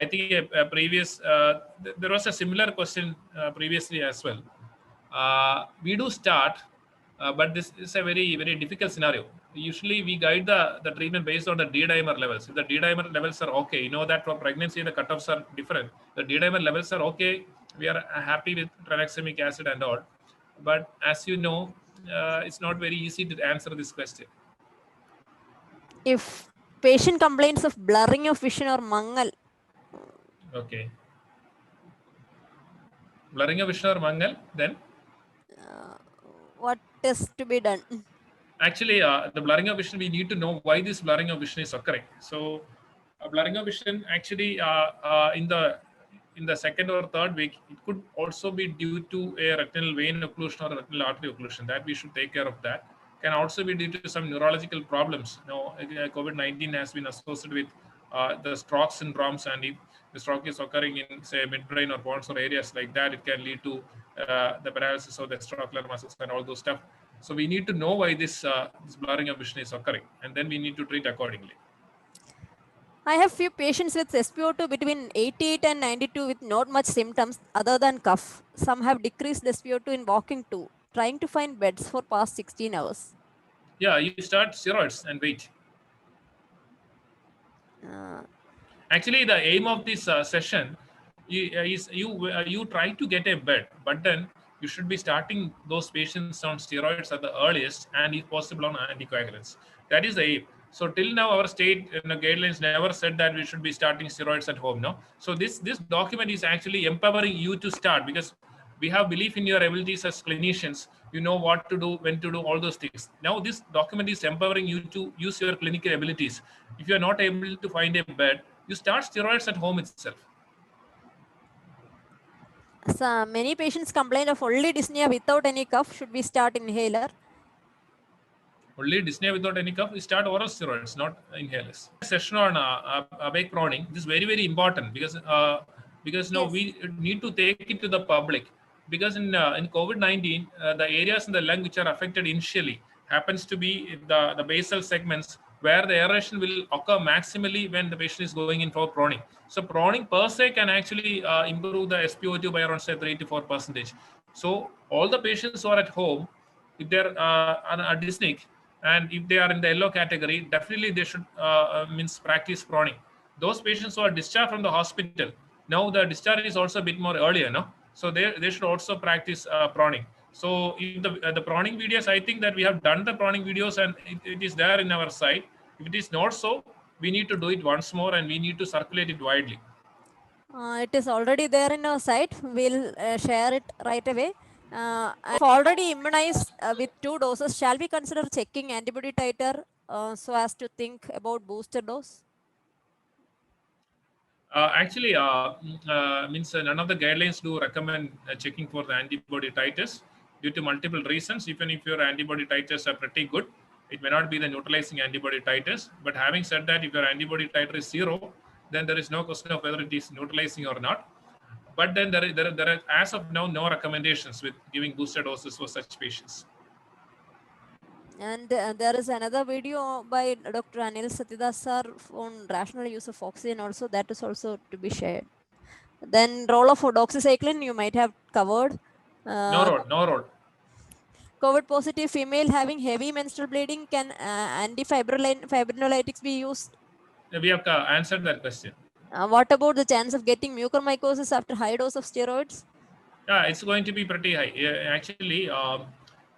I think there was a similar question previously as well. We do start, but this is a very, very difficult scenario. Usually we guide the treatment based on the D-dimer levels. If the D-dimer levels are okay, you know that for pregnancy the cutoffs are different. The D-dimer levels are okay, we are happy with tranexamic acid and all. But as you know, it's not very easy to answer this question. If patient complains of blurring of vision or mangal. Okay. Blurring of vision or mangal, then? What is to be done? Actually, the blurring of vision, we need to know why this blurring of vision is occurring. So, blurring of vision actually in the second or third week, it could also be due to a retinal vein occlusion or a retinal artery occlusion. That we should take care of that. Can also be due to some neurological problems. COVID-19 has been associated with the stroke syndromes, and if the stroke is occurring in, say, midbrain or pons or areas like that, it can lead to the paralysis of the extraocular muscles and all those stuff. So we need to know why this blurring of vision is occurring, and then we need to treat accordingly. I have few patients with SpO2 between 88 and 92 with not much symptoms other than cough. Some have decreased SpO2 in walking too. Trying to find beds for past 16 hours. Yeah, you start steroids and wait. Actually, the aim of this session is you try to get a bed, but then you should be starting those patients on steroids at the earliest, and if possible on anticoagulants. That is the aim. So till now, our state guidelines never said that we should be starting steroids at home. No. So this document is actually empowering you to start, because we have belief in your abilities as clinicians. You know what to do, when to do, all those things. Now this document is empowering you to use your clinical abilities. If you are not able to find a bed, you start steroids at home itself. So many patients complain of only dyspnea without any cough. Should we start inhaler? Only dyspnea without any cough, we start oral steroids, not inhalers. Session on awake proning. This is very, very important, because Yes. we need to take it to the public, because in COVID-19 the areas in the lung which are affected initially happens to be the basal segments, where the aeration will occur maximally when the patient is going in for proning. So proning per se can actually improve the SpO2 by around, say, 3 to 4%. So all the patients who are at home, if they're dyspneic and if they are in the yellow category, definitely they should practice proning. Those patients who are discharged from the hospital, now the discharge is also a bit more earlier, no? So they should also practice proning. So in the proning videos, I think that we have done the proning videos, and it is there in our site. If it is not so, we need to do it once more, and we need to circulate it widely. It is already there in our site. We'll share it right away. If already immunized with 2 doses, shall we consider checking antibody titer so as to think about booster dose? Actually, none of the guidelines do recommend checking for the antibody titers due to multiple reasons. Even if your antibody titers are pretty good, it may not be the neutralizing antibody titers. But having said that, if your antibody titer is 0, then there is no question of whether it is neutralizing or not. But then there are, as of now, no recommendations with giving booster doses for such patients. And there is another video by Dr. Anil Satyadas sir on rational use of oxygen also, that is also to be shared. Then role of doxycycline you might have covered. No role. COVID positive female having heavy menstrual bleeding, can antifibrinolytics be used? We have answered that question. What about the chance of getting mucormycosis after high dose of steroids? Yeah, it's going to be pretty high. Actually,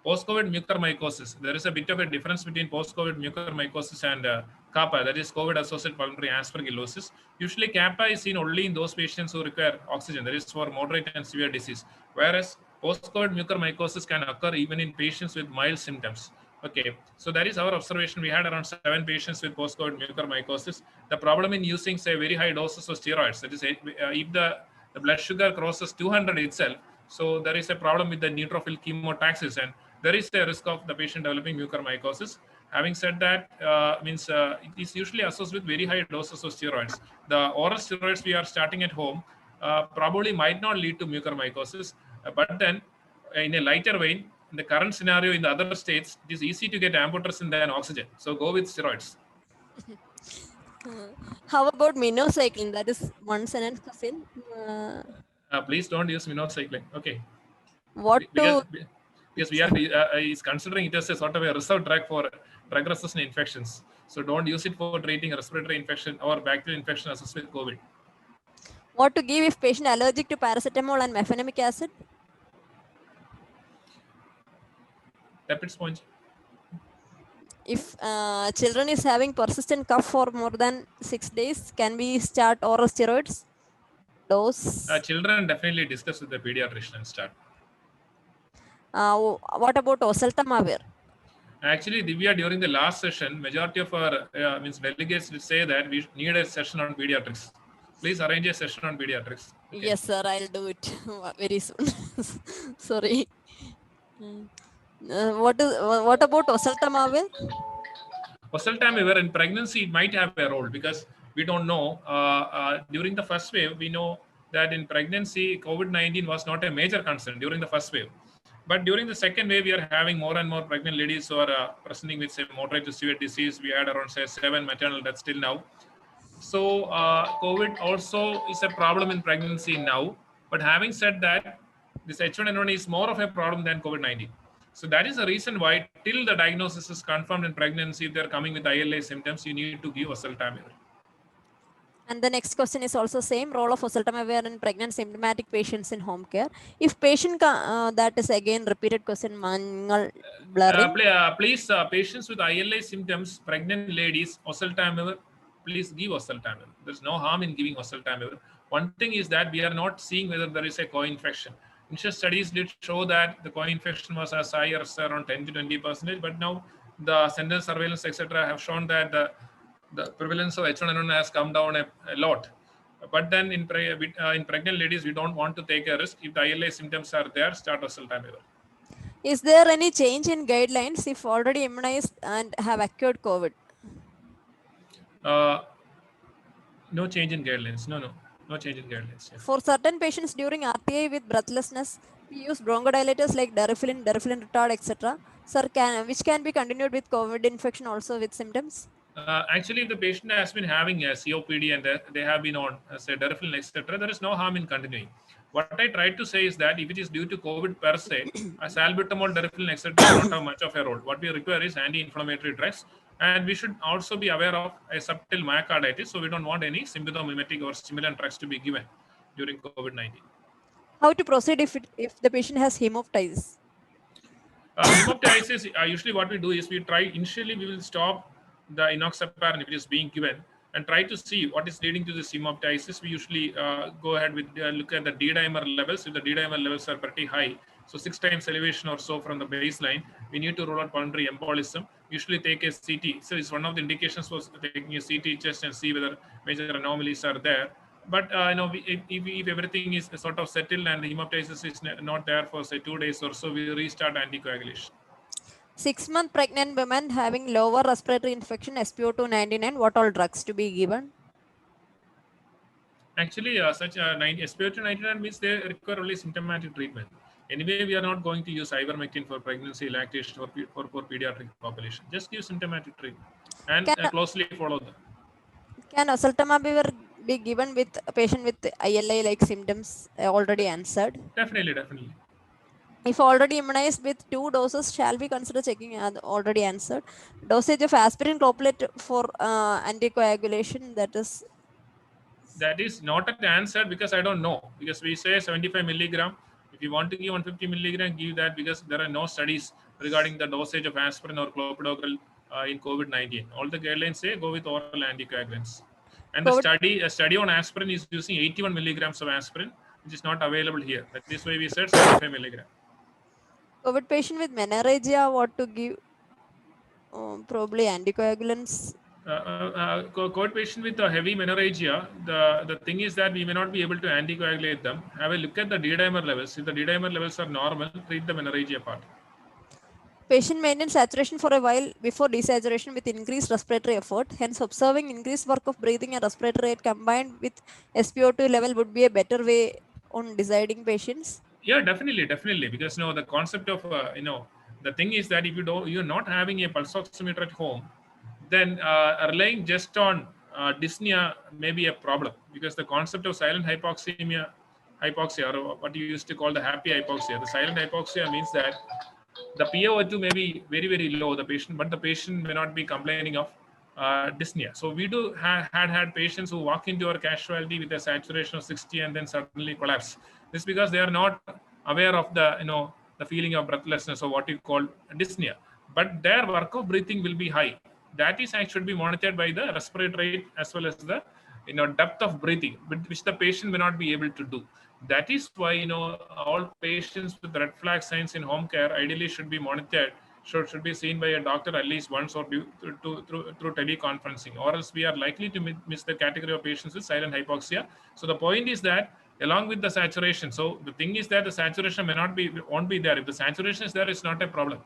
Post-COVID mucormycosis. There is a bit of a difference between post-COVID mucormycosis and kappa, that is COVID-associated pulmonary aspergillosis. Usually, kappa is seen only in those patients who require oxygen, that is for moderate and severe disease, whereas post-COVID mucormycosis can occur even in patients with mild symptoms. Okay, so that is our observation. We had around 7 patients with post-COVID mucormycosis. The problem in using, say, very high doses of steroids, that is, if the blood sugar crosses 200 itself, so there is a problem with the neutrophil chemotaxis, and there is a risk of the patient developing mucormycosis. Having said that, it is usually associated with very high doses of steroids. The oral steroids we are starting at home probably might not lead to mucormycosis, but then in a lighter vein, in the current scenario in the other states, it is easy to get amphotericin than oxygen. So go with steroids. How about minocycline? That is one sentence question. Please don't use minocycline. Okay. What because, to? because we are is considering it as a sort of a reserve drug for drug-resistant infections. So don't use it for treating a respiratory infection or bacterial infection associated with COVID. What to give if patient allergic to paracetamol and mefenamic acid? Tepid sponge. If children is having persistent cough for more than 6 days, can we start oral steroids? Dose. Children definitely discuss with the pediatrician and start. What about oseltamivir? Actually, Divya, during the last session, majority of our delegates did say that we need a session on pediatrics. Please arrange a session on pediatrics. Okay. Yes, sir. I'll do it very soon. Sorry. What about oseltamivir? Oseltamivir in pregnancy, it might have a role because we don't know. During the first wave, we know that in pregnancy, COVID-19 was not a major concern during the first wave. But during the second wave, we are having more and more pregnant ladies who are presenting with, say, moderate to severe disease. We had around, say, 7 maternal deaths till now. So COVID also is a problem in pregnancy now. But having said that, this H1N1 is more of a problem than COVID-19. So that is the reason why till the diagnosis is confirmed in pregnancy, if they're coming with ILA symptoms, you need to give oseltamivir. And the next question is also same, role of oseltamivir in pregnant symptomatic patients in home care. If patient, that is again repeated question, mangal blurring. Please, patients with ILA symptoms, pregnant ladies, oseltamivir, please give oseltamivir. There's no harm in giving oseltamivir. One thing is that we are not seeing whether there is a co-infection. Initial studies did show that the co-infection was as high as around 10 to 20%, but now the central surveillance, etc., have shown that the prevalence of H1N1 has come down a lot. But then in pregnant ladies, we don't want to take a risk. If the ILA symptoms are there, start oseltamivir. Is there any change in guidelines if already immunized and have acquired COVID? No change in guidelines. No change in guidelines. Yeah. For certain patients during RTI with breathlessness, we use bronchodilators like Darafilin retard, etc. Sir, which can be continued with COVID infection also with symptoms? Actually, if the patient has been having a COPD and they have been on, say, Darafilin, etc., there is no harm in continuing. What I tried to say is that if it is due to COVID per se, salbutamol, Darafilin, etc., don't have much of a role. What we require is anti-inflammatory drugs. And we should also be aware of a subtle myocarditis. So we don't want any symptomatic or stimulant drugs to be given during COVID-19. How to proceed if the patient has hemoptysis? Hemoptysis, usually what we do is we will stop the enoxaparin if it is being given and try to see what is leading to this hemoptysis. We usually go ahead with look at the D-dimer levels. If the D-dimer levels are pretty high, so 6 times elevation or so from the baseline, we need to rule out pulmonary embolism. Usually take a CT. So it's one of the indications for taking a CT chest and see whether major anomalies are there. But if everything is sort of settled and the hemoptysis is not there for, say, 2 days or so, we restart anticoagulation. 6-month pregnant women having lower respiratory infection, SpO2 99, what all drugs to be given? Actually, SpO2 99 means they require only symptomatic treatment. Anyway, we are not going to use ivermectin for pregnancy, lactation, or for pediatric population. Just give symptomatic treatment and closely follow them. Can oseltamivir be given with a patient with ILA-like symptoms already answered? Definitely. If already immunized with 2 doses, shall we consider checking already answered? Dosage of aspirin cloplet for anticoagulation, that is not answered because I don't know. Because we say 75 milligram. If you want to give 150 milligram, give that, because there are no studies regarding the dosage of aspirin or clopidogrel in COVID-19. All the guidelines say go with oral anticoagulants. And a study on aspirin is using 81 milligrams of aspirin, which is not available here. That is why we said 75 milligram. COVID patient with menorrhagia, what to give? Probably anticoagulants. COVID patient with a heavy menorrhagia, the thing is that we may not be able to anticoagulate them. Have a look at the D-dimer levels. If the D-dimer levels are normal, treat the menorrhagia part. Patient maintains saturation for a while before desaturation with increased respiratory effort. Hence, observing increased work of breathing and respiratory rate combined with SpO2 level would be a better way on deciding patients. Yeah, definitely, because the concept of the thing is that if you're not having a pulse oximeter at home, then relying just on dyspnea may be a problem, because the concept of silent hypoxia, or what you used to call the happy hypoxia. The silent hypoxia means that the PaO2 may be very, very low, but the patient may not be complaining of dyspnea. So we do had patients who walk into our casualty with a saturation of 60 and then suddenly collapse. This is because they are not aware of the feeling of breathlessness, or what you call dyspnea. But their work of breathing will be high. That is should be monitored by the respiratory rate as well as the depth of breathing, which the patient may not be able to do. That is why all patients with red flag signs in home care ideally should be monitored, should be seen by a doctor at least once, or through teleconferencing, or else we are likely to miss the category of patients with silent hypoxia. So the point is that along with the saturation, so the thing is that the saturation won't be there. If the saturation is there, it's not a problem.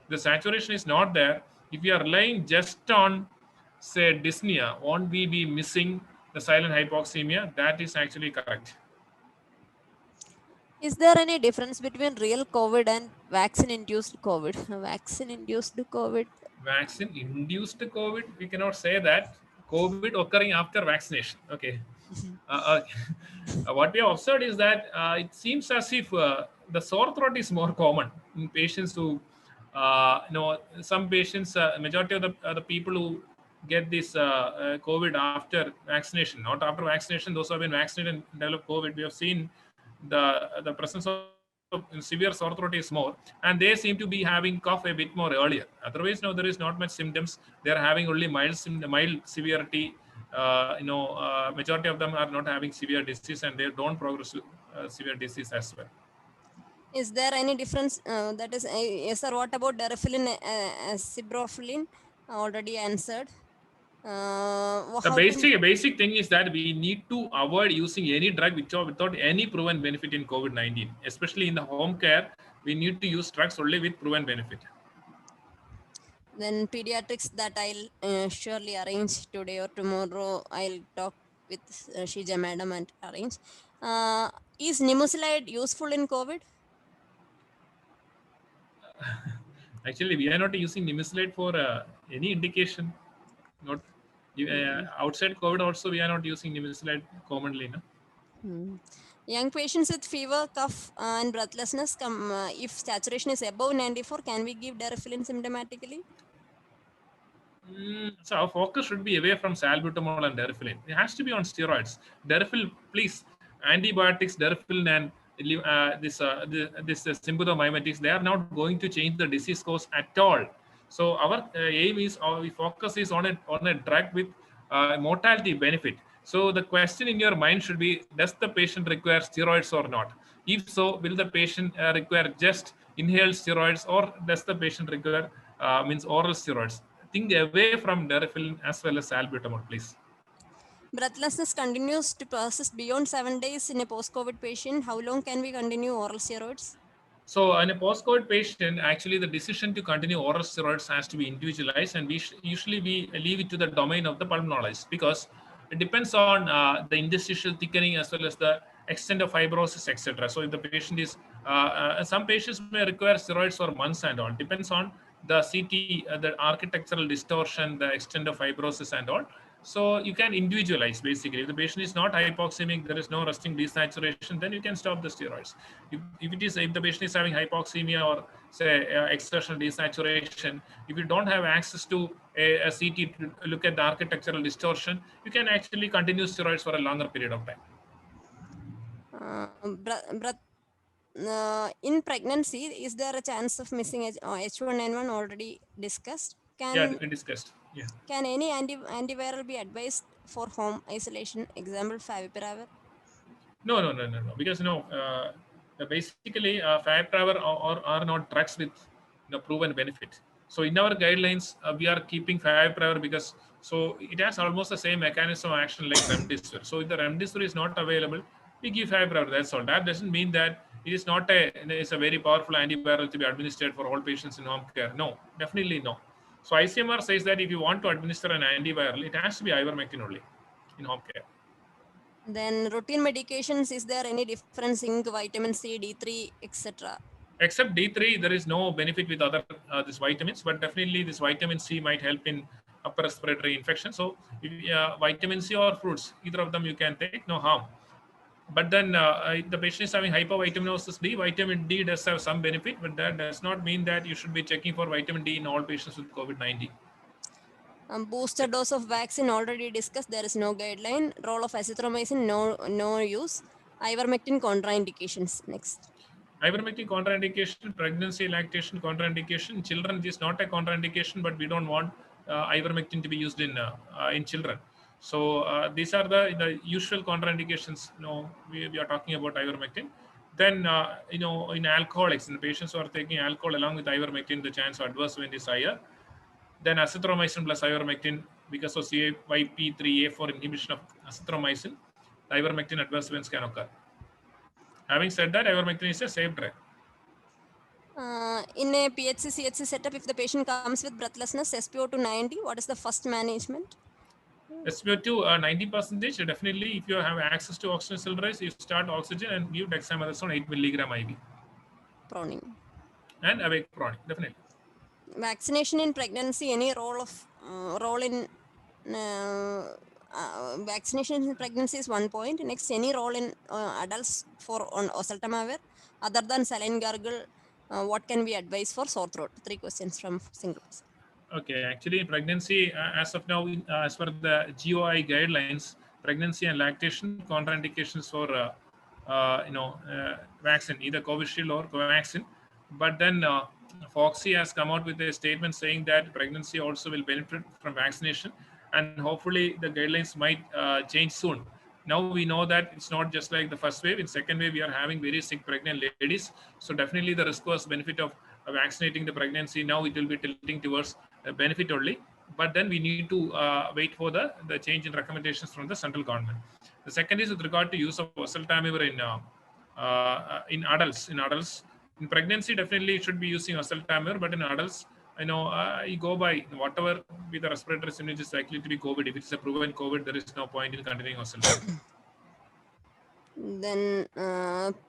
If the saturation is not there, if you are relying just on, say, dyspnea, won't we be missing the silent hypoxemia? That is actually correct. Is there any difference between real COVID and vaccine-induced COVID? Vaccine-induced COVID? Vaccine-induced COVID, we cannot say that. COVID occurring after vaccination. Okay. What we have observed is that it seems as if the sore throat is more common in patients who, some patients, majority of the people who get this COVID after vaccination, not after vaccination, those who have been vaccinated and develop COVID, we have seen the presence of severe sore throat is more, and they seem to be having cough a bit more earlier. Otherwise, no, there is not much symptoms. They are having only mild severity. Majority of them are not having severe disease, and they don't progress to severe disease as well. Is there any difference? That is, yes, sir. What about darafilin, ciprofloxacin? Already answered. The basic thing is that we need to avoid using any drug without any proven benefit in COVID-19. Especially in the home care, we need to use drugs only with proven benefit. Then pediatrics, that I'll surely arrange today or tomorrow. I'll talk with Shija madam and arrange. Is nimesulide useful in COVID? Actually, we are not using nimesulide for any indication. Not outside COVID also, we are not using nimesulide commonly. No? Young patients with fever, cough, and breathlessness, if saturation is above 94, can we give darafilin symptomatically? So our focus should be away from salbutamol and darafilin. It has to be on steroids. Darafil, please, antibiotics, darafilin, and this sympathomimetics, they are not going to change the disease course at all. So our aim is, our focus is on a drug with mortality benefit. So the question in your mind should be, does the patient require steroids or not? If so, will the patient require just inhaled steroids, or does the patient require oral steroids? Think away from darafilin as well as salbutamol, please. Breathlessness continues to persist beyond 7 days in a post-COVID patient. How long can we continue oral steroids? So in a post-COVID patient, actually the decision to continue oral steroids has to be individualized, and we leave it to the domain of the pulmonologist, because it depends on the interstitial thickening as well as the extent of fibrosis, etc. So if the patient is, some patients may require steroids for months and all. Depends on the CT, the architectural distortion, the extent of fibrosis and all. So you can individualize basically. If the patient is not hypoxemic, there is no resting desaturation, then you can stop the steroids. If the patient is having hypoxemia or say exertional desaturation, if you don't have access to a CT to look at the architectural distortion, you can actually continue steroids for a longer period of time. in pregnancy, is there a chance of missing H1N1 already discussed? Yeah, we discussed. Yeah. Can any antiviral be advised for home isolation? Example, favipiravir. No. Because basically, favipiravir are not drugs with proven benefit. So in our guidelines, we are keeping favipiravir because so it has almost the same mechanism of action like remdesivir. So if the remdesivir is not available, we give favipiravir. That's all. That doesn't mean that it is not it's a very powerful antiviral to be administered for all patients in home care. No, definitely no. So ICMR says that if you want to administer an antiviral, it has to be ivermectin only in home care. Then routine medications, is there any difference in vitamin C, D3, etc.? Except D3, there is no benefit with other these vitamins, but definitely this vitamin C might help in upper respiratory infection. So vitamin C or fruits, either of them you can take, no harm. But then the patient is having hypovitaminosis D, vitamin D does have some benefit, but that does not mean that you should be checking for vitamin D in all patients with COVID-19. Booster dose of vaccine already discussed. There is no guideline. Role of azithromycin, no use. Ivermectin contraindications. Next. Ivermectin contraindication, pregnancy, lactation contraindication. Children, it is not a contraindication, but we don't want ivermectin to be used in children. So these are the usual contraindications. We are talking about ivermectin. Then in alcoholics, in the patients who are taking alcohol along with ivermectin, the chance of adverse event is higher. Then azithromycin plus ivermectin, because of CYP3A4 inhibition of azithromycin, ivermectin adverse events can occur. Having said that, ivermectin is a safe drug. In a PHC CHC setup, if the patient comes with breathlessness, SpO2 90, what is the first management? SpO2 90%. Definitely, if you have access to oxygen accelerase, you start oxygen and give dexamethasone 8 milligram IV. Proning. And awake proning, definitely. Vaccination in pregnancy, any role in vaccination in pregnancy is 1 point. Next, any role in adults for oseltamivir other than saline gargle, what can we advise for sore throat? 3 questions from single person. Okay, actually, in pregnancy, as of now, as per the GOI guidelines, pregnancy and lactation contraindications for vaccine, either Covishield or Covaxin. But then Foxy has come out with a statement saying that pregnancy also will benefit from vaccination, and hopefully the guidelines might change soon. Now we know that it's not just like the first wave. In second wave, we are having very sick pregnant ladies. So definitely the risk was benefit of vaccinating the pregnancy. Now it will be tilting towards benefit only. But then we need to wait for the change in recommendations from the central government. The second is with regard to use of oseltamivir in adults. In pregnancy, definitely should be using oseltamivir, but in adults, you go by whatever with the respiratory symptoms is likely to be COVID. If it's a proven COVID, there is no point in continuing oseltamivir. Then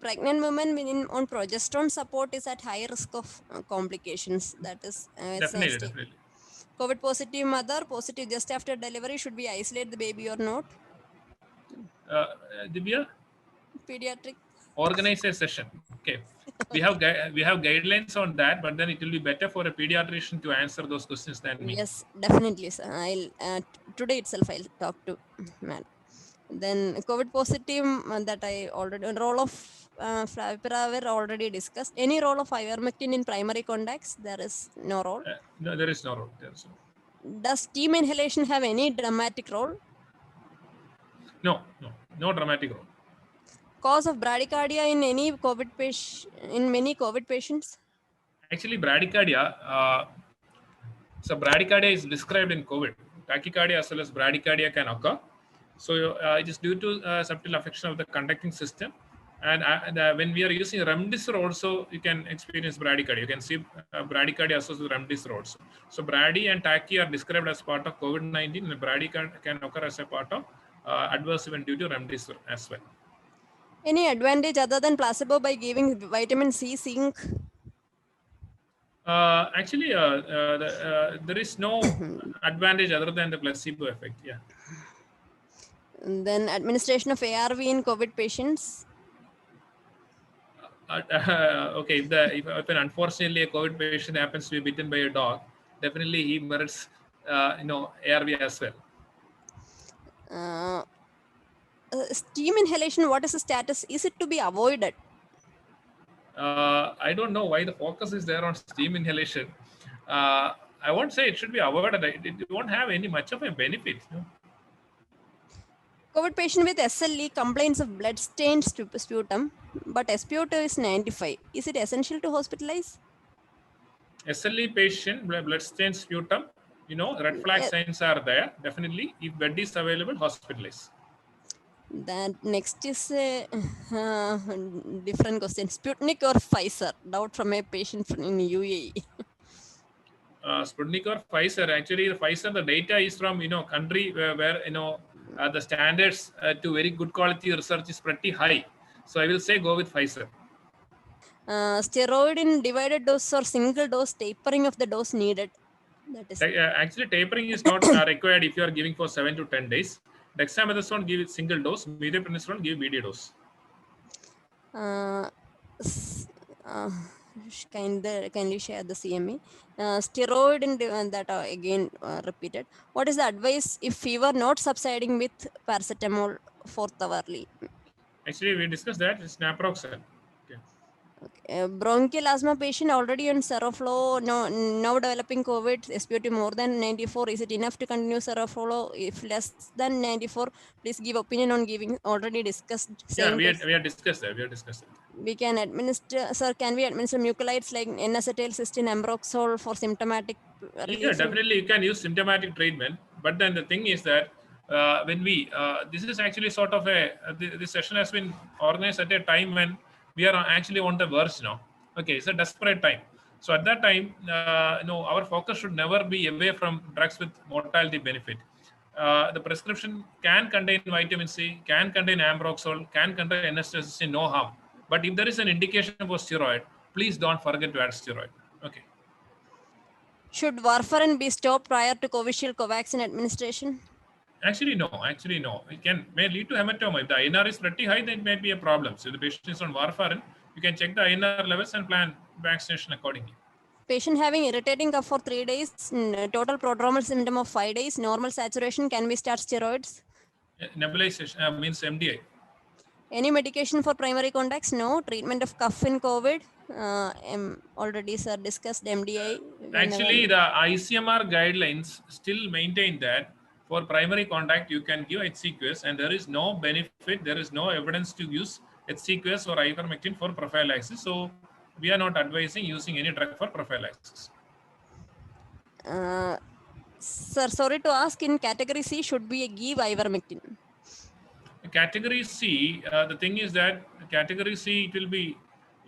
pregnant women on progesterone support is at high risk of complications. That is definitely. COVID positive mother, positive just after delivery, should we isolate the baby or not? Divya? Pediatric. Organize a session. Okay. We have guidelines on that, but then it will be better for a pediatrician to answer those questions than me. Yes, definitely, sir. I'll today itself I'll talk to man. Then COVID positive that I already role of favipiravir already discussed. Any role of ivermectin in primary contacts? There is no role. No, there is no role. Does steam inhalation have any dramatic role? No dramatic role. Cause of bradycardia in any COVID in many COVID patients? Actually, bradycardia. So bradycardia is described in COVID. Tachycardia as well as bradycardia can occur. So it is due to subtle affection of the conducting system. And when we are using remdesivir also, you can experience bradycardia. You can see bradycardia associated with remdesivir also. So brady and tachy are described as part of COVID-19, and bradycardia can occur as a part of adverse event due to remdesivir as well. Any advantage other than placebo by giving vitamin C, zinc? Actually, there is no advantage other than the placebo effect. Yeah. And then administration of ARV in COVID patients. Okay, if unfortunately a COVID patient happens to be bitten by a dog, definitely he merits ARV as well. Steam inhalation, what is the status? Is it to be avoided? I don't know why the focus is there on steam inhalation. I won't say it should be avoided. It won't have any much of a benefit. COVID patient with SLE complains of blood stained sputum, but SpO2 is 95. Is it essential to hospitalize? SLE patient, blood stained sputum, red flag signs are there. Definitely, if bed is available, hospitalize. That next is a different question. Sputnik or Pfizer? Doubt from a patient in UAE. Sputnik or Pfizer. Actually, the Pfizer, the data is from country where the standards to very good quality research is pretty high. So I will say go with Pfizer. Steroid in divided dose or single dose, tapering of the dose needed. That is actually tapering is not required if you are giving for 7 to 10 days. Dexamethasone give it single dose. Methylprednisolone give BD dose. Kindly share the CME. Steroid in that again repeated. What is the advice if fever not subsiding with paracetamol 4th hourly? Actually, we discussed that. It's naproxen. Okay. Bronchial asthma patient already on Seroflow, now developing COVID, SpO2 more than 94. Is it enough to continue Seroflow? If less than 94, please give opinion on giving. Already discussed. Yeah, we have discussed that. We can administer, sir, can we administer mucolytes like N-acetylcysteine, Ambroxol for symptomatic relief? Yeah, definitely you can use symptomatic treatment. But then the thing is that when we, this is actually sort of this session has been organized at a time when we are actually on the verge now. Okay, it's a desperate time. So at that time, our focus should never be away from drugs with mortality benefit. The prescription can contain vitamin C, can contain Ambroxol, can contain N-acetylcysteine, no harm. But if there is an indication for steroid, please don't forget to add steroid. Okay. Should warfarin be stopped prior to Covishield Covaxin administration? Actually, no. It may lead to hematoma. If the INR is pretty high, then it may be a problem. So if the patient is on warfarin, you can check the INR levels and plan vaccination accordingly. Patient having irritating cough for 3 days, total prodromal symptom of 5 days, normal saturation, can we start steroids? Nebulization means MDI. Any medication for primary contacts? No. Treatment of cough in COVID? Already sir discussed MDI. Actually, the ICMR guidelines still maintain that for primary contact, you can give HCQS, and there is no benefit, there is no evidence to use HCQS or ivermectin for prophylaxis. So we are not advising using any drug for prophylaxis. Sir, sorry to ask, in category C, should we give ivermectin? Category C, the thing is that category C, it will be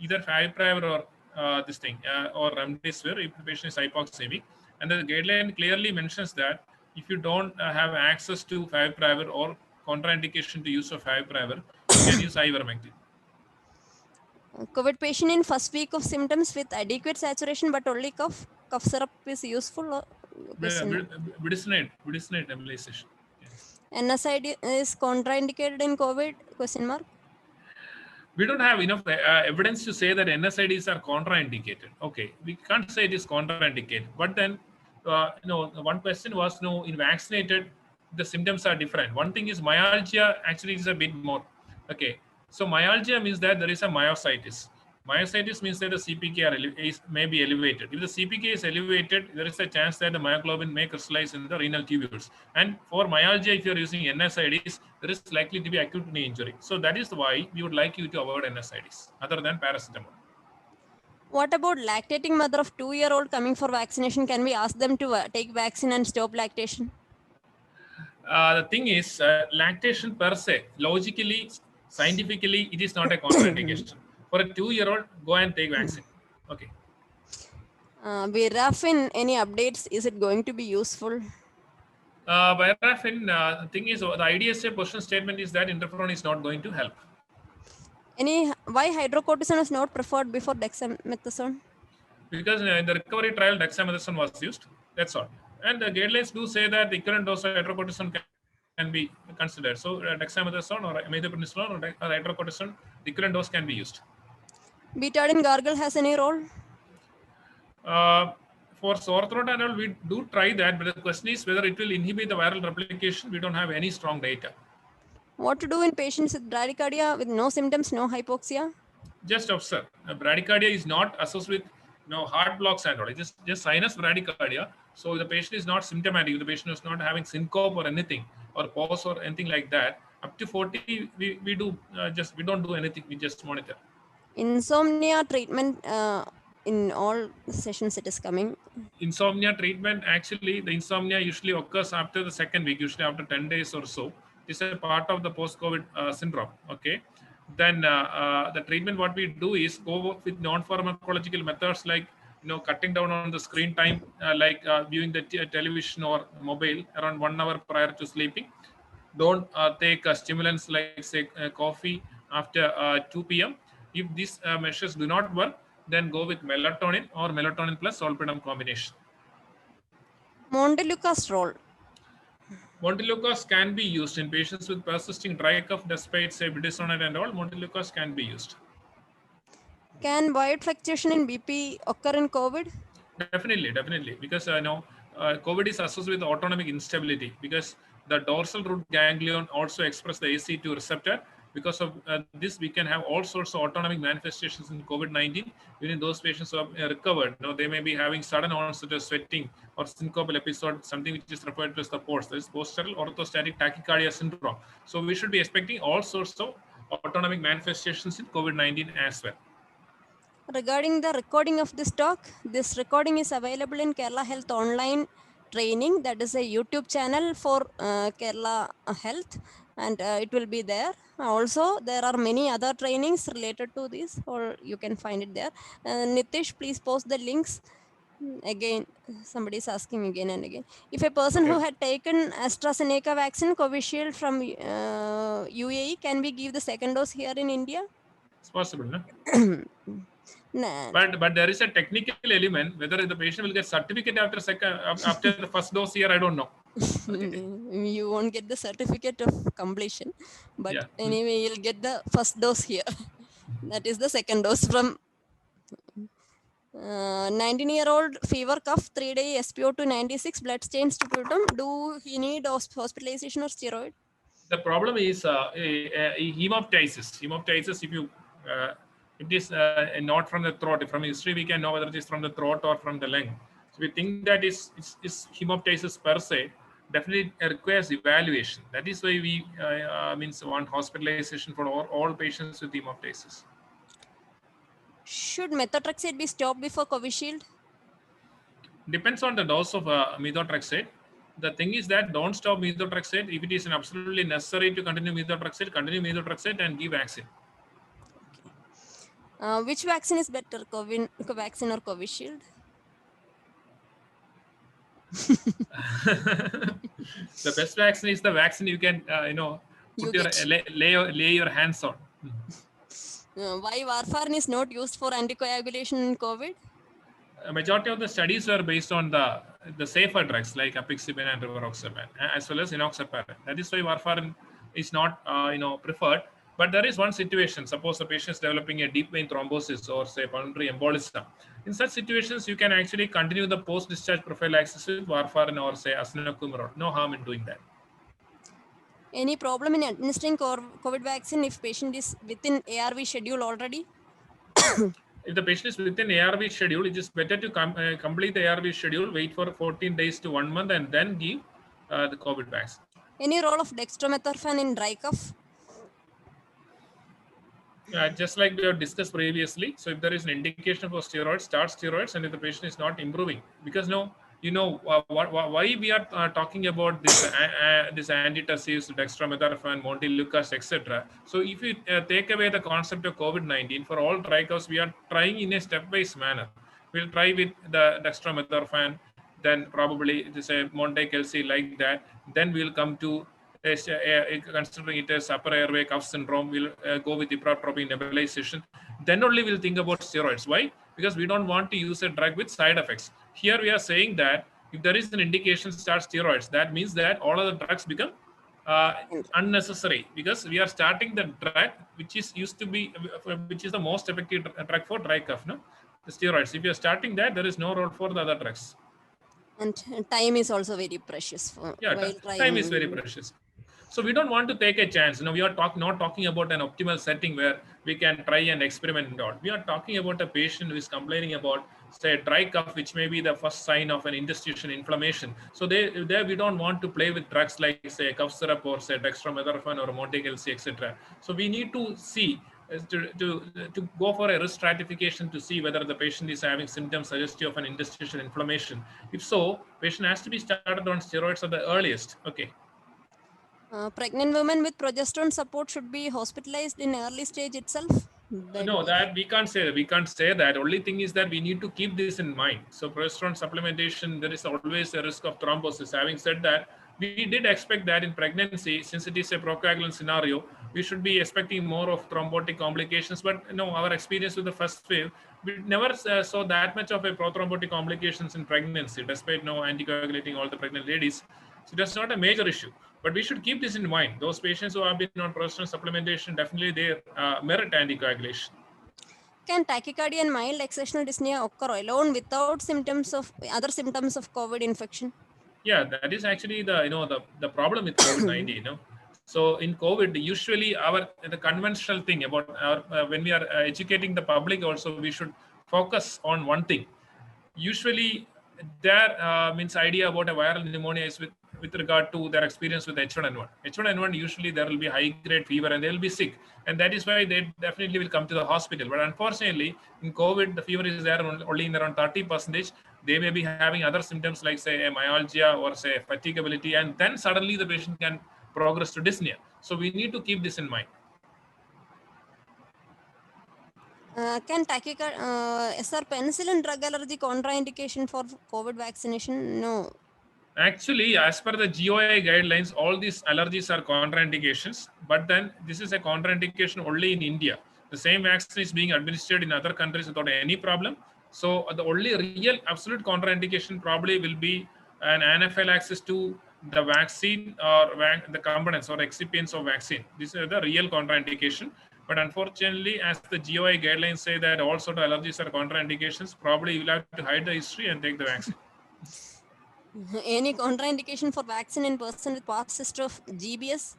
either favipiravir or or remdesivir if the patient is hypoxemic. And the guideline clearly mentions that if you don't have access to favipiravir or contraindication to use of favipiravir, you can use ivermectin. COVID patient in first week of symptoms with adequate saturation but only cough syrup is useful? Budesonide nebulization. NSAID is contraindicated in COVID? Question mark. We don't have enough evidence to say that NSAIDs are contraindicated. Okay, we can't say it is contraindicated. But then, one question was, in vaccinated, the symptoms are different. One thing is myalgia actually is a bit more. Okay, so myalgia means that there is a myositis. Myositis means that the CPK may be elevated. If the CPK is elevated, there is a chance that the myoglobin may crystallize in the renal tubules. And for myalgia, if you're using NSAIDs, there is likely to be acute knee injury. So that is why we would like you to avoid NSAIDs other than paracetamol. What about lactating mother of 2-year-old coming for vaccination? Can we ask them to take vaccine and stop lactation? The thing is, lactation per se, logically, scientifically, it is not a contraindication. For a 2-year-old, go and take vaccine. Okay. Virafin, any updates? Is it going to be useful? Virafin, the thing is, the IDSA position statement is that interferon is not going to help. Why hydrocortisone is not preferred before dexamethasone? Because in the recovery trial, dexamethasone was used. That's all. And the guidelines do say that the current dose of hydrocortisone can be considered. So dexamethasone or methylprednisolone or hydrocortisone, the current dose can be used. Betadine gargle has any role? For sore throat and all, we do try that, but the question is whether it will inhibit the viral replication. We don't have any strong data. What to do in patients with bradycardia with no symptoms, no hypoxia? just observe. Bradycardia is not associated with heart blocks and all. It's just sinus bradycardia. So the patient is not symptomatic. The patient is not having syncope or anything, or pause or anything like that. Up to 40, we do we don't do anything. We just monitor. Insomnia treatment in all sessions it is coming. Insomnia treatment, actually, the insomnia usually occurs after the second week, usually after 10 days or so. It's a part of the post-COVID syndrome. Okay. Then the treatment, what we do is go with non-pharmacological methods like cutting down on the screen time, like viewing the television or mobile around 1 hour prior to sleeping. Don't take stimulants like say coffee after 2 p.m. If these measures do not work, then go with melatonin or melatonin plus solpidem combination. Montelukast role. Montelukast can be used in patients with persisting dry cough despite say budesonide and all. Montelukast can be used. Can wide fluctuation in BP occur in COVID? Definitely, because COVID is associated with autonomic instability because the dorsal root ganglion also express the ACE2 receptor. Because of this, we can have all sorts of autonomic manifestations in COVID-19. Even in those patients who have recovered, they may be having sudden onset of sweating or syncopal episode, something which is referred to as the POTS, that is postural orthostatic tachycardia syndrome. So we should be expecting all sorts of autonomic manifestations in COVID-19 as well. Regarding the recording of this talk, this recording is available in Kerala Health Online Training. That is a YouTube channel for Kerala Health, and it will be there. Also, there are many other trainings related to this, or you can find it there. Nitish, please post the links. Again, somebody is asking again and again. If a person who had taken AstraZeneca vaccine, Covishield from UAE, can we give the second dose here in India? It's possible, no? Nah. But there is a technical element. Whether the patient will get certificate after the first dose here, I don't know. You won't get the certificate of completion, but anyway, you'll get the first dose here. That is the second dose from 19-year-old fever cough, 3-day SpO2 96, blood stains to sputum. Do he need hospitalization or steroid? The problem is hemoptysis. Hemoptysis, if you it is not from the throat. From history, we can know whether it is from the throat or from the lung. So we think that is hemoptysis per se. Definitely requires evaluation. That is why we want hospitalization for all patients with hemoptysis. Should methotrexate be stopped before Covishield? Depends on the dose of methotrexate. The thing is that don't stop methotrexate. If it is absolutely necessary to continue methotrexate and give vaccine. Which vaccine is better, Covaxin or Covishield? The best vaccine is the vaccine you can, lay your hands on. Why warfarin is not used for anticoagulation in COVID? A majority of the studies were based on the safer drugs like apixaban and rivaroxaban, as well as enoxaparin. That is why warfarin is not, preferred. But there is one situation. Suppose the patient is developing a deep vein thrombosis or say pulmonary embolism. In such situations, you can actually continue the post-discharge prophylaxis with warfarin or say azenocumarone. No harm in doing that. Any problem in administering COVID vaccine if patient is within ARV schedule already? If the patient is within ARV schedule, it is better to complete the ARV schedule, wait for 14 days to 1 month, and then give the COVID vaccine. Any role of dextromethorphan in dry cough? Just like we have discussed previously. So if there is an indication for steroids, start steroids, and if the patient is not improving, because why we are talking about this this antitussives, dextromethorphan, montelukast, etc. So if you take away the concept of COVID-19 for all dry coughs, we are trying in a stepwise manner. We'll try with the dextromethorphan, then probably this Monte-Kelsey like that. Then we'll come to considering it as upper airway cough syndrome, we'll go with ipratropium nebulization. Then only we'll think about steroids. Why? Because we don't want to use a drug with side effects. Here we are saying that if there is an indication to start steroids, that means that all of the drugs become unnecessary, because we are starting the drug which is the most effective drug for dry cough, no? The steroids. If you are starting that, there is no role for the other drugs. And time is also very precious. Time is very precious. So we don't want to take a chance. We are not talking about an optimal setting where we can try and experiment and all. We are talking about a patient who is complaining about, say, dry cough, which may be the first sign of an interstitial inflammation. So there we don't want to play with drugs like, say, cough syrup or, say, dextromethorphan or Montelukast, etc. So we need to see, to go for a risk stratification to see whether the patient is having symptoms suggestive of an interstitial inflammation. If so, patient has to be started on steroids at the earliest. Okay. Pregnant women with progesterone support should be hospitalized in early stage itself? No, that we can't say that. We can't say that. Only thing is that we need to keep this in mind. So progesterone supplementation, there is always a risk of thrombosis. Having said that, we did expect that in pregnancy, since it is a procoagulant scenario, we should be expecting more of thrombotic complications. But our experience with the first wave, we never saw that much of a prothrombotic complications in pregnancy, despite anticoagulating all the pregnant ladies. So that's not a major issue. But we should keep this in mind. Those patients who have been on progesterone supplementation, definitely they merit anticoagulation. Can tachycardia and mild exertional dyspnea occur alone without other symptoms of COVID infection? Yeah, that is actually the problem with COVID-19. So in COVID, usually the conventional thing about when we are educating the public, also we should focus on one thing. Usually, there means idea about a viral pneumonia is with regard to their experience with H1N1. H1N1, usually there will be high-grade fever and they will be sick. And that is why they definitely will come to the hospital. But unfortunately, in COVID, the fever is there only in around 30%. They may be having other symptoms like, say, a myalgia or, say, fatigability. And then suddenly the patient can progress to dyspnea. So we need to keep this in mind. Can is there penicillin drug allergy contraindication for COVID vaccination? No. Actually, as per the GOI guidelines, all these allergies are contraindications, but then this is a contraindication only in India. The same vaccine is being administered in other countries without any problem. So the only real absolute contraindication probably will be an anaphylaxis to the vaccine or the components or excipients of vaccine. This is the real contraindication. But unfortunately, as the GOI guidelines say that all sort of allergies are contraindications, probably you will have to hide the history and take the vaccine. Any contraindication for vaccine in person with past history of GBS?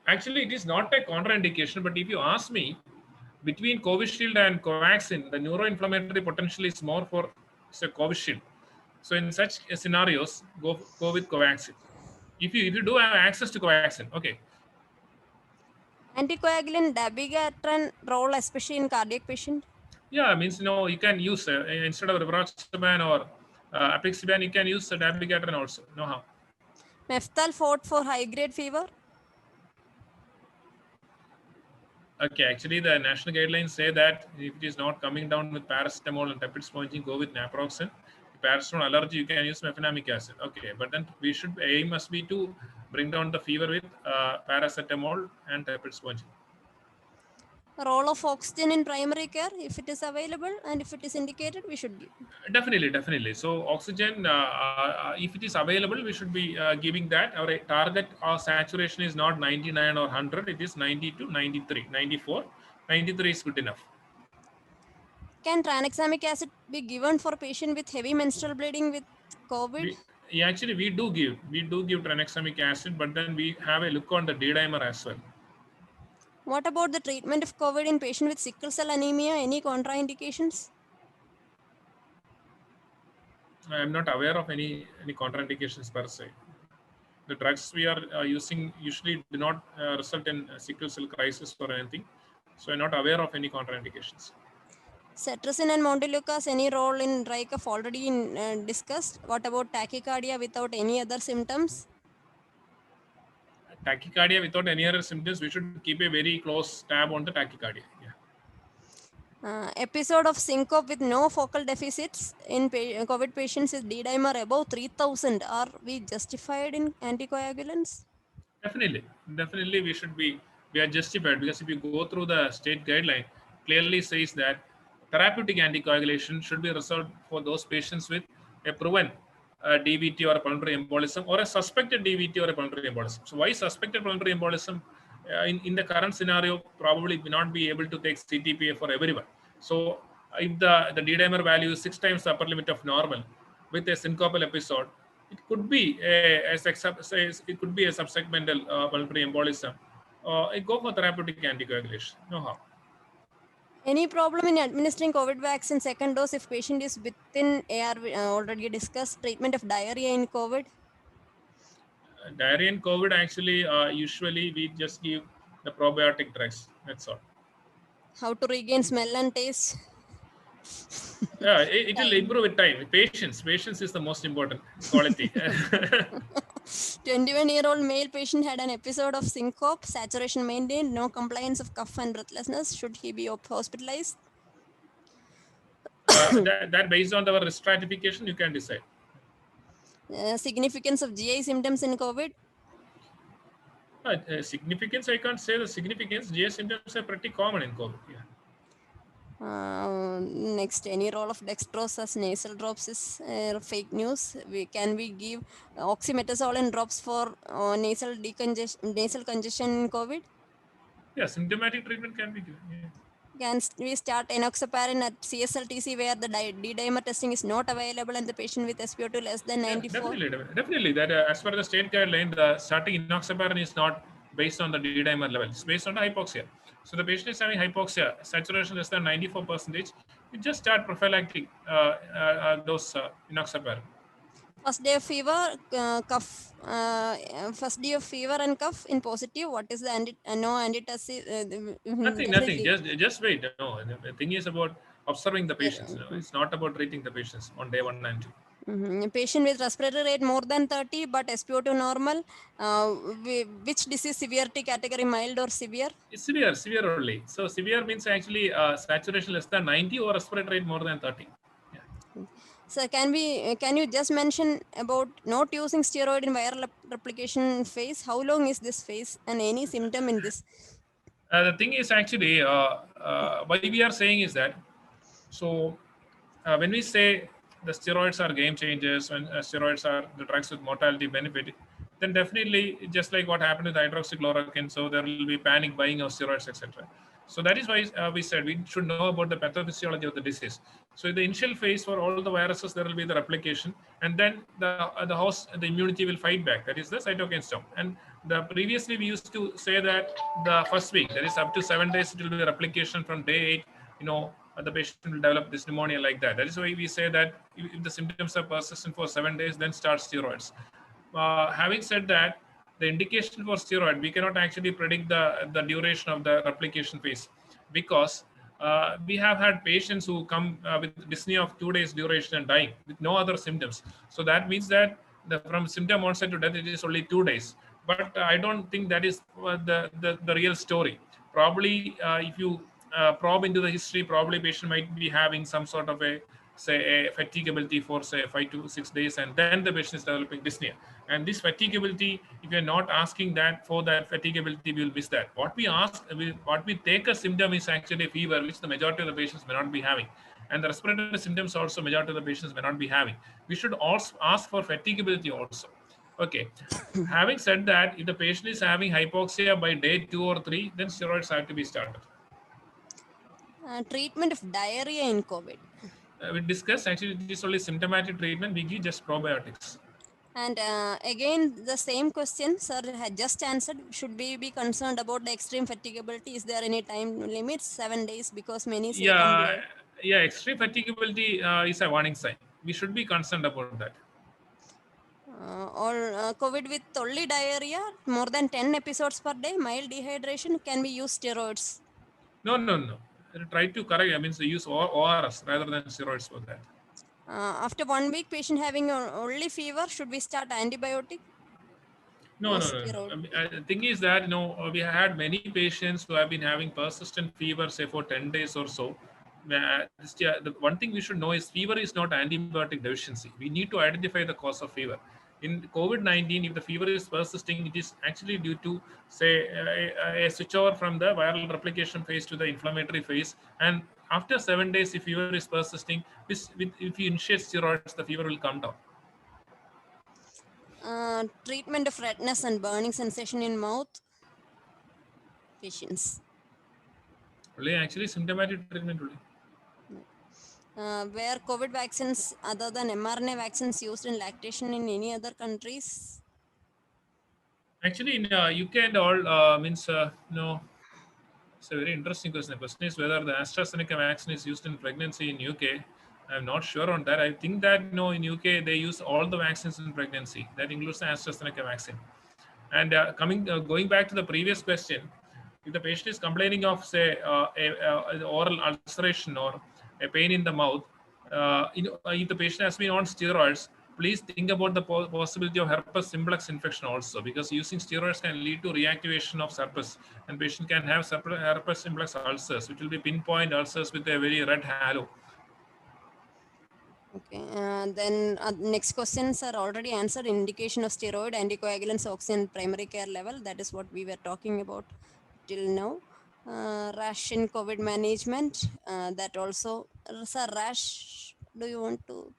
Actually, it is not a contraindication, but if you ask me, between Covishield and Covaxin, the neuroinflammatory potential is more for, say, Covishield. So in such scenarios, go with Covaxin. If you do have access to Covaxin, okay. Anticoagulant dabigatran role, especially in cardiac patient? Yeah, means you can use instead of rivaroxaban or apixaban, you can use dabigatran also. No harm. Meftal for high-grade fever? Okay, actually the national guidelines say that if it is not coming down with paracetamol and tepid sponging, go with naproxen. Paracetamol allergy, you can use mefenamic acid. Okay, but then aim must be to bring down the fever with paracetamol and tepid sponging. Role of oxygen in primary care, if it is available and if it is indicated, we should give. Definitely. So oxygen, if it is available, we should be giving that. Our target saturation is not 99 or 100. It is 90 to 93, 94. 93 is good enough. Can tranexamic acid be given for patient with heavy menstrual bleeding with COVID? Actually, we do give tranexamic acid, but then we have a look on the D-dimer as well. What about the treatment of COVID in patient with sickle cell anemia? Any contraindications? I am not aware of any contraindications per se. The drugs we are using usually do not result in sickle cell crisis or anything. So I'm not aware of any contraindications. Cetirizine and Montelukast, any role in dry cough already discussed? What about tachycardia without any other symptoms? Tachycardia without any other symptoms, we should keep a very close tab on the tachycardia. Yeah. Episode of syncope with no focal deficits in COVID patients is D-dimer above 3000. Are we justified in anticoagulants? Definitely, we are justified, because if you go through the state guideline, clearly says that therapeutic anticoagulation should be reserved for those patients with a proven DVT or a pulmonary embolism, or a suspected DVT or a pulmonary embolism. So why suspected pulmonary embolism? In the current scenario, probably will not be able to take CTPA for everyone. So if the D-dimer value is 6 times the upper limit of normal with a syncopal episode, It could be it could be a subsegmental pulmonary embolism. It go for therapeutic anticoagulation. No harm. Any problem in administering COVID vaccine second dose if patient is within ARV? Already discussed treatment of diarrhea in COVID. Diarrhea and COVID actually usually we just give the probiotic drugs. That's all. How to regain smell and taste? Yeah, it will improve with time. Patience is the most important quality. 21-year-old male patient had an episode of syncope, saturation maintained, no compliance of cough and breathlessness. Should he be hospitalized? That based on our risk stratification, you can decide. Significance of GI symptoms in COVID. Significance, I can't say the significance. GI symptoms are pretty common in COVID. Yeah. Next, any role of dextrose as nasal drops is fake news. Can we give oxymetazoline drops for nasal congestion in COVID? Yeah, symptomatic treatment can be given. Yeah. Can we start enoxaparin at CSLTC where the D-dimer testing is not available and the patient with SpO2 less than 94? Definitely. That as per the state guideline, the starting enoxaparin is not based on the D-dimer level. It's based on the hypoxia. So the patient is having hypoxia, saturation less than 94%. You just start prophylactic dose enoxaparin. First day of fever, cough. First day of fever and cough in positive. What is the antitussive? Nothing. Just wait. No, the thing is about observing the patients. It's not about treating the patients on day 1 and 2. Patient with respiratory rate more than 30 but SpO2 normal. Which disease severity category, mild or severe? It's severe only. So severe means actually saturation less than 90 or respiratory rate more than 30. Yeah. So can you just mention about not using steroid in viral replication phase? How long is this phase and any symptom in this? The thing is actually what we are saying is that when we say the steroids are game changers, when steroids are the drugs with mortality benefit, then definitely just like what happened with hydroxychloroquine, so there will be panic buying of steroids, etc. So that is why we said we should know about the pathophysiology of the disease. So in the initial phase for all the viruses, there will be the replication, and then the immunity will fight back. That is the cytokine storm. And previously we used to say that the first week, that is up to 7 days, it will be the replication. From day 8, the patient will develop this pneumonia like that. That is why we say that if the symptoms are persistent for 7 days, then start steroids. Having said that, the indication for steroid, we cannot actually predict the duration of the replication phase, because we have had patients who come with dyspnea of 2 days duration and dying with no other symptoms. So that means that from symptom onset to death, it is only 2 days. But I don't think that is the real story. Probably if you probe into the history, probably patient might be having some sort of a fatigability for 5 to 6 days, and then the patient is developing dyspnea. And this fatigability, if you're not asking that for that fatigability, we will miss that. What we take a symptom is actually fever, which the majority of the patients may not be having. And the respiratory symptoms also majority of the patients may not be having. We should also ask for fatigability also. Okay. Having said that, if the patient is having hypoxia by day 2 or 3, then steroids have to be started. Treatment of diarrhea in COVID. We discussed, actually it is only symptomatic treatment. We give just probiotics. And again, the same question sir had just answered. Should we be concerned about the extreme fatigability? Is there any time limit? 7 days, because many say extreme fatigability is a warning sign. We should be concerned about that. Or COVID with only diarrhea, more than 10 episodes per day, mild dehydration, can we use steroids? No. Try to correct. I mean, use ORS rather than steroids for that. After 1 week, patient having only fever, should we start antibiotic? No. The thing is that we had many patients who have been having persistent fever, say for 10 days or so. The one thing we should know is fever is not antibiotic deficiency. We need to identify the cause of fever. In COVID-19, if the fever is persisting, it is actually due to, say, a switchover from the viral replication phase to the inflammatory phase. And after 7 days, if fever is persisting, if you initiate steroids, the fever will come down. Treatment of redness and burning sensation in mouth patients. Only actually symptomatic treatment only. Were COVID vaccines other than mRNA vaccines used in lactation in any other countries? Actually, in UK and all, no. It's a very interesting question. The question is whether the AstraZeneca vaccine is used in pregnancy in UK. I'm not sure on that. I think that no, in UK they use all the vaccines in pregnancy. That includes the AstraZeneca vaccine. And going back to the previous question, if the patient is complaining of say a oral ulceration or a pain in the mouth, if the patient has been on steroids, please think about the possibility of herpes simplex infection also, because using steroids can lead to reactivation of herpes, and patient can have herpes simplex ulcers, which will be pinpoint ulcers with a very red halo. Okay, then next questions are already answered. Indication of steroid, anticoagulants, oxygen, primary care level. That is what we were talking about till now. Rash in COVID management. That also, sir, rash. Do you want to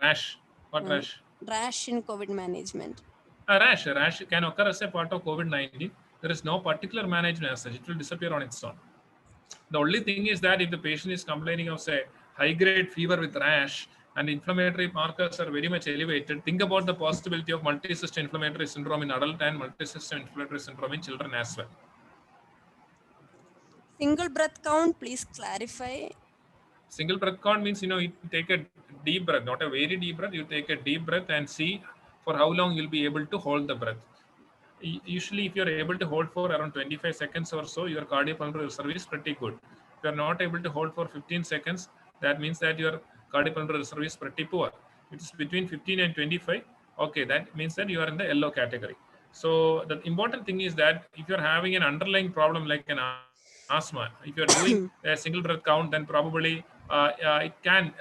Rash. What uh, rash? rash in COVID management? A rash can occur as a part of COVID-19. There is no particular management as such. It will disappear on its own. The only thing is that if the patient is complaining of, say, high-grade fever with rash and inflammatory markers are very much elevated, think about the possibility of multisystem inflammatory syndrome in adult and multisystem inflammatory syndrome in children as well. Single breath count, please clarify. Single breath count means, you take a deep breath, not a very deep breath. You take a deep breath and see for how long you'll be able to hold the breath. Usually, if you're able to hold for around 25 seconds or so, your cardiopulmonary reserve is pretty good. If you're not able to hold for 15 seconds, that means that your cardiopulmonary reserve is pretty poor. It is between 15 and 25. Okay, that means that you are in the yellow category. So the important thing is that if you're having an underlying problem like an asthma, if you're doing a single breath count, then probably it can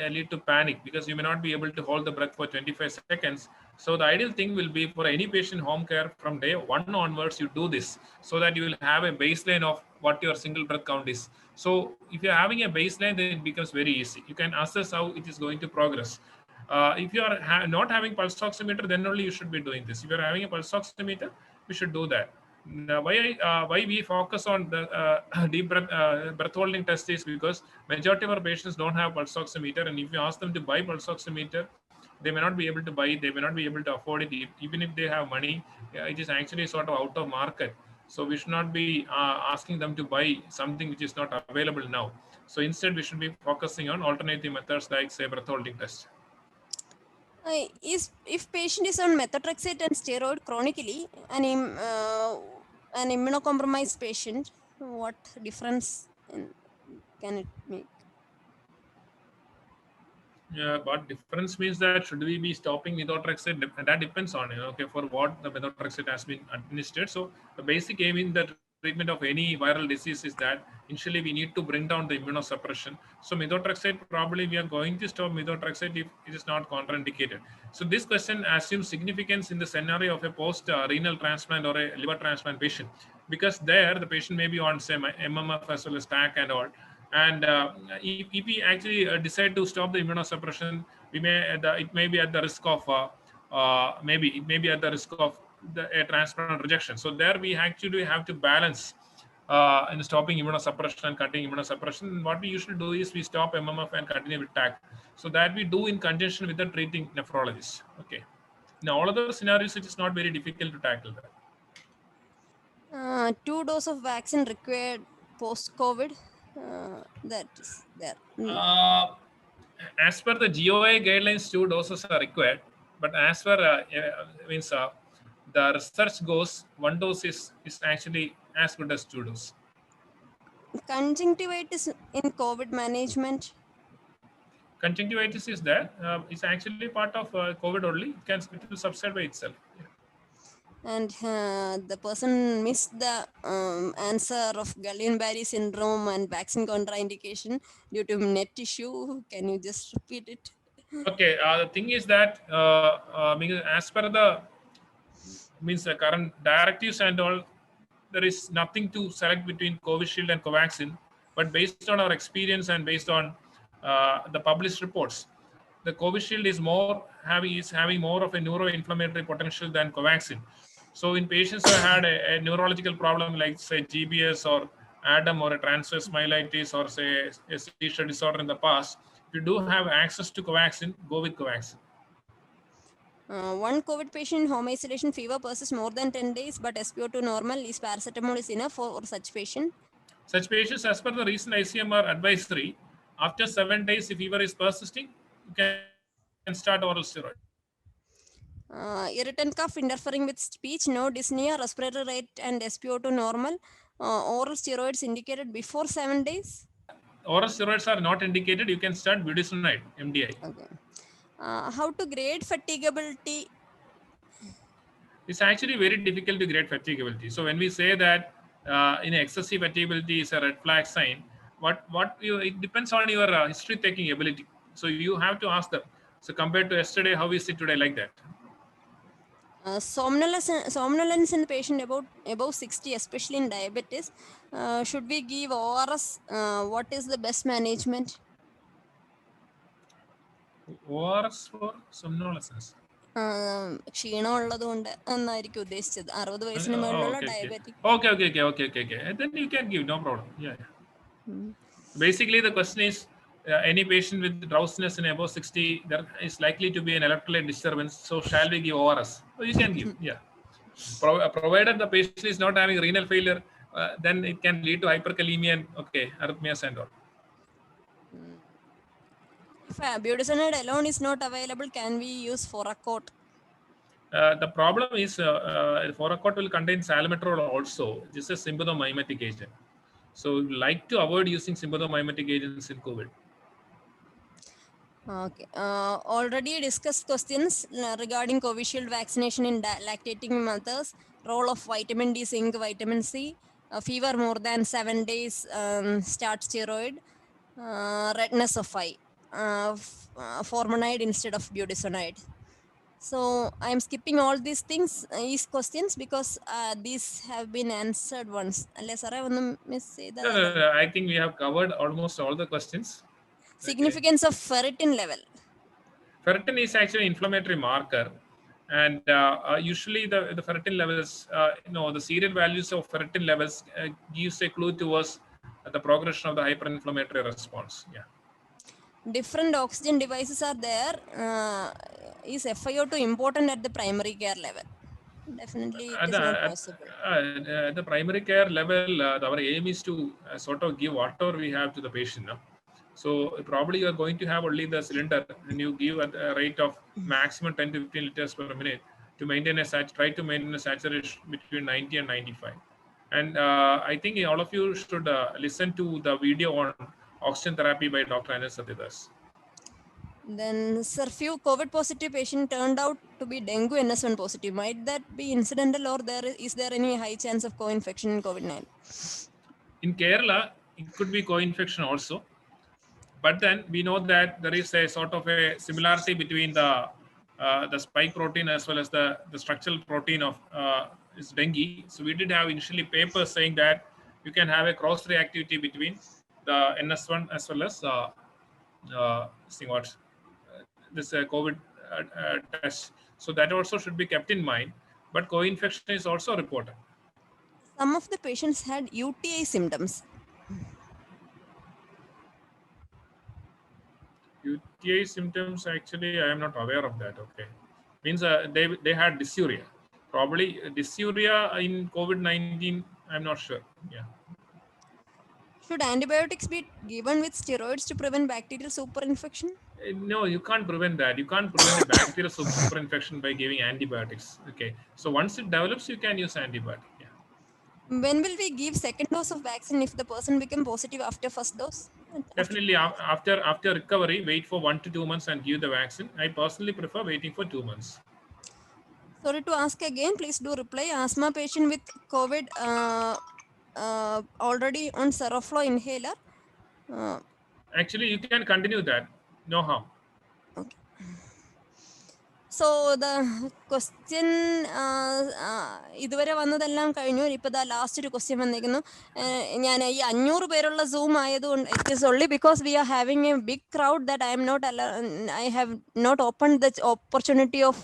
lead to panic, because you may not be able to hold the breath for 25 seconds. So the ideal thing will be for any patient home care from day one onwards, you do this so that you will have a baseline of what your single breath count is. So if you're having a baseline, then it becomes very easy. You can assess how it is going to progress. If you are not having pulse oximeter, then only you should be doing this. If you're having a pulse oximeter, we should do that. Now, why we focus on the deep breath holding test is because majority of our patients don't have pulse oximeter, and if you ask them to buy pulse oximeter, they may not be able to buy it. They may not be able to afford it. Even if they have money, it is actually sort of out of market. So we should not be asking them to buy something which is not available now. So instead, we should be focusing on alternative methods like, say, breath holding test. If patient is on methotrexate and steroid chronically, an immunocompromised patient, what difference can it make? Yeah, but difference means that should we be stopping methotrexate? That depends on okay, for what the methotrexate has been administered. So the basic aim in the treatment of any viral disease is that initially we need to bring down the immunosuppression. So methotrexate, probably we are going to stop methotrexate if it is not contraindicated. So this question assumes significance in the scenario of a post-renal transplant or a liver transplant patient, because there the patient may be on, say, MMF as well as TAC and all. And if we actually decide to stop the immunosuppression, it may be at the risk of a transplant rejection. So there we actually have to balance in stopping immunosuppression and cutting immunosuppression. And what we usually do is we stop MMF and continue with TAC. So that we do in conjunction with the treating nephrologist. Okay. In all other scenarios, it is not very difficult to tackle that. 2 doses of vaccine required post-COVID. That is there. As per the GOI guidelines, 2 doses are required. But as per the research goes, 1 dose is actually as good as 2 doses. Conjunctivitis in COVID management. Conjunctivitis is there. It's actually part of COVID only. It will subside by itself. Yeah. And the person missed the answer of Guillain-Barré syndrome and vaccine contraindication due to net issue. Can you just repeat it? Okay. The thing is that as per the current directives and all, there is nothing to select between Covishield and Covaxin. But based on our experience and based on the published reports, the Covishield is having more of a neuroinflammatory potential than Covaxin. So in patients who had a neurological problem like, say, GBS or ADEM or a transverse myelitis or say a seizure disorder in the past, if you do have access to Covaxin, go with Covaxin. One COVID patient in home isolation, fever persists more than 10 days, but SpO2 normal. Is paracetamol is enough for such patient? Such patients, as per the recent ICMR advisory, after 7 days, if fever is persisting, you can start oral steroid. Irritant cough interfering with speech, no dyspnea, respiratory rate and SpO2 normal. Oral steroids indicated before 7 days. Oral steroids are not indicated. You can start budesonide, MDI. Okay. How to grade fatigability? It's actually very difficult to grade fatigability. So when we say that in excessive fatigability is a red flag sign, it depends on your history taking ability. So you have to ask them. So compared to yesterday, how is it today, like that? Somnolence in patient above 60, especially in diabetes. Should we give ORS? What is the best management? ORS for somnolence. ക്ഷീണം ഉള്ളതുകൊണ്ട് എന്നായിരിക്കും ഉദ്ദേശിച്ചത് 60 വയസ്സിന് മുകളിലുള്ള diabetic. Okay. Then you can give, no problem. Yeah. Basically, the question is any patient with drowsiness in above 60, there is likely to be an electrolyte disturbance. So shall we give ORS? So you can give, yeah. Provided the patient is not having renal failure, then it can lead to hyperkalemia and arrhythmias and all. If budesonide alone is not available, can we use Foracort? The problem is Foracort will contain salmeterol also. This is a sympathomimetic agent. So like to avoid using sympathomimetic agents in COVID. Okay. Already discussed questions regarding Covishield vaccination in lactating mothers, role of vitamin D, zinc, vitamin C, fever more than 7 days, start steroid, redness of eye, formonide instead of budesonide. So I'm skipping all these things, these questions, because these have been answered once. Unless I want to miss that. No, I think we have covered almost all the questions. Significance of ferritin level. Ferritin is actually an inflammatory marker, and usually the ferritin levels, the serial values of ferritin levels gives a clue towards the progression of the hyperinflammatory response. Yeah. Different oxygen devices are there. Is FiO2 important at the primary care level? Definitely, it is not possible. At the primary care level, our aim is to sort of give whatever we have to the patient. No? So probably you are going to have only the cylinder, and you give at a rate of maximum 10 to 15 liters per minute to maintain try to maintain a saturation between 90 and 95. And I think all of you should listen to the video on oxygen therapy by Dr. Anil Satyadas. Then, sir, few COVID positive patient turned out to be dengue NS1 positive. Might that be incidental, or is there any high chance of co-infection in COVID-19? In Kerala, it could be co-infection also. But then we know that there is a sort of a similarity between the spike protein as well as the structural protein of is dengue. So we did have initially papers saying that you can have a cross reactivity between the NS1 as well as this COVID test. So that also should be kept in mind. But co-infection is also reported. Some of the patients had UTI symptoms. UTI symptoms, actually, I am not aware of that. Okay, means they had dysuria. Probably dysuria in COVID-19. I'm not sure. Yeah. Should antibiotics be given with steroids to prevent bacterial superinfection? No, you can't prevent that. You can't prevent a bacterial superinfection by giving antibiotics. Okay, so once it develops, you can use antibiotic. Yeah. When will we give second dose of vaccine if the person become positive after first dose? Definitely after recovery, wait for 1 to 2 months and give the vaccine. I personally prefer waiting for 2 months. Sorry to ask again, please do reply. Asthma patient with COVID already on Seroflow inhaler. Actually, you can continue that. No harm. Okay. So the question ഇതുവരെ വന്നതെല്ലാം കഴിഞ്ഞു. ഇപ്പോൾ ദാ last ഒരു question വന്നിരിക്കുന്നു. ഞാൻ ഈ 500 പേരുള്ള zoom ആയതുകൊണ്ട് it is only because we are having a big crowd that I have not opened the opportunity of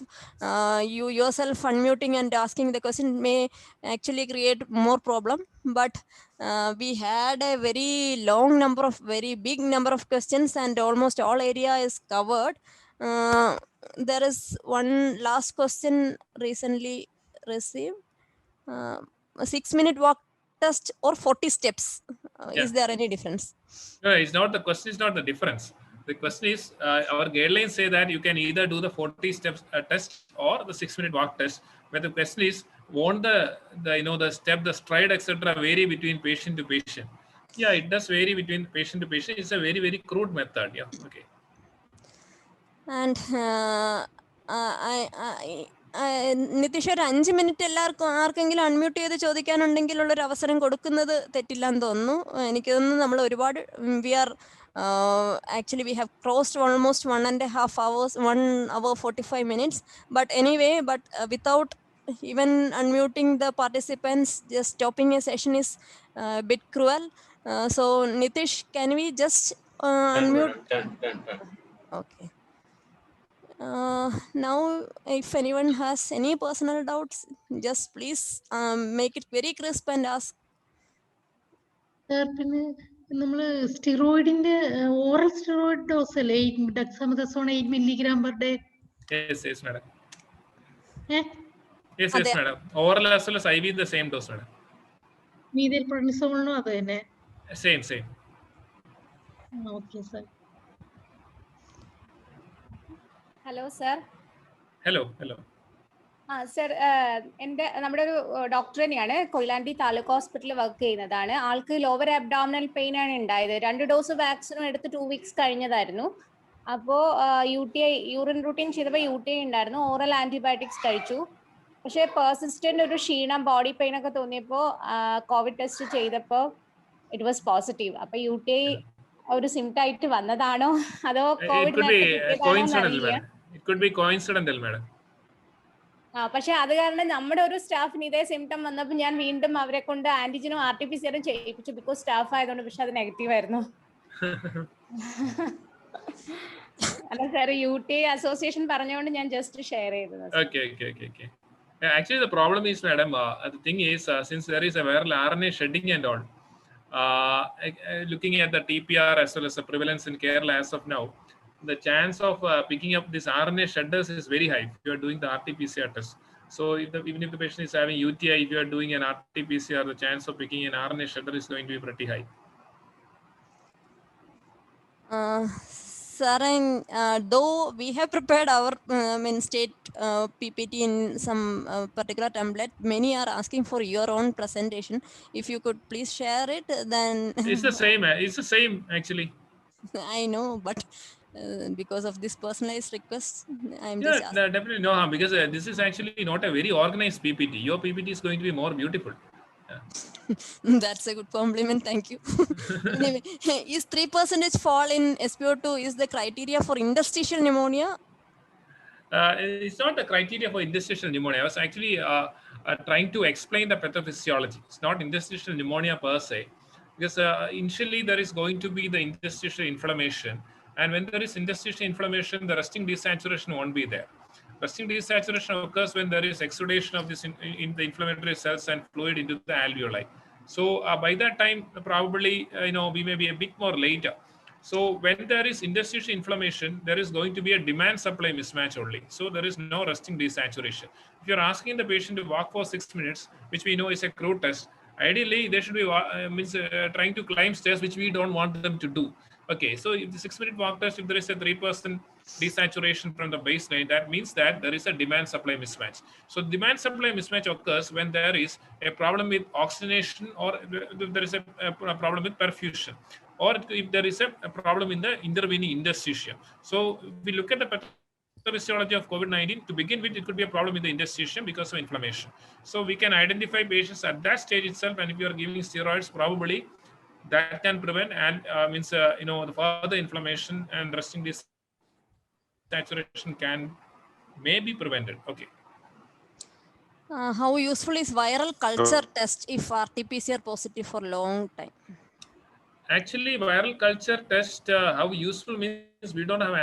you yourself unmuting and asking the question may actually create more problem. But we had a very very big number of questions and almost all area is covered. There is one last question recently received. A 6-minute walk test or 40 steps. Is there any difference? No, it's not. The question is not the difference. The question is our guidelines say that you can either do the 40 steps test or the 6-minute walk test. But the question is, won't the step, the stride, etc. vary between patient to patient? Yeah, it does vary between patient to patient. It's a very, very crude method. Yeah. Okay. And Nitish ഒരു 5 minute എല്ലാവർക്കും ആർക്കെങ്കിലും unmute ചെയ്ത് ചോദിക്കാനുണ്ടെങ്കിലുള്ളൊരു അവസരം കൊടുക്കുന്നത് തെറ്റില്ലാന്ന് തോന്നുന്നു. എനിക്ക് തോന്നുന്നു നമ്മൾ ഒരുപാട് actually we have crossed almost 1.5 hours, 1 hour 45 minutes. But anyway, without even unmuting the participants, just stopping a session is a bit cruel. So Nitish, can we just unmute? Done. Okay. Now, if anyone has any personal doubts, just please make it very crisp and ask. പിന്നെ നമ്മള് സ്റ്റിറോയിഡിന്റെ oral steroid dose അല്ലേ ഡെക്സാമെഥസോൺ 8 milligram per day? Yes, madam. Yes, madam. Oral as well as IV the same dose, madam. മീഥൈൽപ്രെഡ്നിസോളിനും അത് തന്നെ? Same. Okay, sir. Hello sir. Hello sir, നമ്മുടെ ഒരു doctor തന്നെയാണ്, കൊയിലാണ്ടി താലൂക്ക് ഹോസ്പിറ്റലിൽ work ചെയ്യുന്നതാണ്. ആൾക്ക് ലോവർ അബ്ഡോമിനൽ പെയിൻ ആണ് ഉണ്ടായത്. 2 ഡോസ് വാക്സിനും എടുത്ത് 2 weeks കഴിഞ്ഞതായിരുന്നു. അപ്പോൾ യൂറിൻ റൂട്ടീൻ ചെയ്തപ്പോൾ UTI ഉണ്ടായിരുന്നു. ഓറൽ ആന്റിബയോട്ടിക്സ് കഴിച്ചു. പക്ഷേ പെർസിസ്റ്റന്റ് ഒരു ക്ഷീണം, ബോഡി പെയിൻ ഒക്കെ തോന്നിയപ്പോൾ കോവിഡ് ടെസ്റ്റ് ചെയ്തപ്പോൾ ഇറ്റ് വാസ് പോസിറ്റീവ്. അപ്പോൾ UTI ഒരു സിംപ്റ്റം ആയിട്ട് വന്നതാണോ അതോ Covid? It could be coincidental, madam. പക്ഷെ അത് കാരണം നമ്മുടെ ഒരു സ്റ്റാഫിന് ഇതേ സിംറ്റം വന്നപ്പോൾ ഞാൻ വീണ്ടും അവരെ കൊണ്ട് ആന്റിജനും RT-PCR ചെയ്യിപ്പിച്ചു. ബിക്കോസ് സ്റ്റാഫ് ആയതുകൊണ്ട്. പക്ഷെ അത് നെഗറ്റീവ് ആയിരുന്നു. അല്ല സാർ, UTI അസോസിയേഷൻ പറഞ്ഞുകൊണ്ട് ഞാൻ ജസ്റ്റ് ഷെയർ ചെയ്തത്. Okay. Actually, the problem is, madam, the thing is, since there is a viral RNA shedding and all, looking at the TPR as well as the prevalence in Kerala as of now, the chance of picking up this RNA shedders is very high if you are doing the RT-PCR test. So even if the patient is having UTI, if you are doing an RT-PCR, the chance of picking an RNA shedder is going to be pretty high. Sir, though we have prepared our state PPT in some particular template, many are asking for your own presentation. If you could please share it, then it's the same actually. I know, but because of this personalized request, I'm just asking. Definitely no harm, because this is actually not a very organized PPT. Your PPT is going to be more beautiful. Yeah. That's a good compliment, thank you. Anyway, is 3% fall in SpO2 is the criteria for interstitial pneumonia? It's not the criteria for interstitial pneumonia. I was actually trying to explain the pathophysiology. It's not interstitial pneumonia per se, because initially there is going to be the interstitial inflammation, and when there is interstitial inflammation, the resting desaturation won't be there. Resting desaturation occurs when there is exudation of this in the inflammatory cells and fluid into the alveoli. So by that time, probably we may be a bit more later. So when there is interstitial inflammation, there is going to be a demand-supply mismatch only. So there is no resting desaturation. If you're asking the patient to walk for 6 minutes, which we know is a crude test, ideally they should be trying to climb stairs, which we don't want them to do. Okay, so if the 6-minute walk test, if there is a 3% desaturation from the baseline, that means that there is a demand-supply mismatch. So demand-supply mismatch occurs when there is a problem with oxygenation, or if there is a problem with perfusion, or if there is a problem in the intervening interstitium. So if we look at the pathophysiology of COVID-19, to begin with, it could be a problem with the interstitium because of inflammation. So we can identify patients at that stage itself, and if you are giving steroids, probably that can prevent and the further inflammation and resting desaturation can may be prevented. Okay. How useful is viral culture test if RT-PCR positive for long time? Actually, viral culture test, how useful means we don't have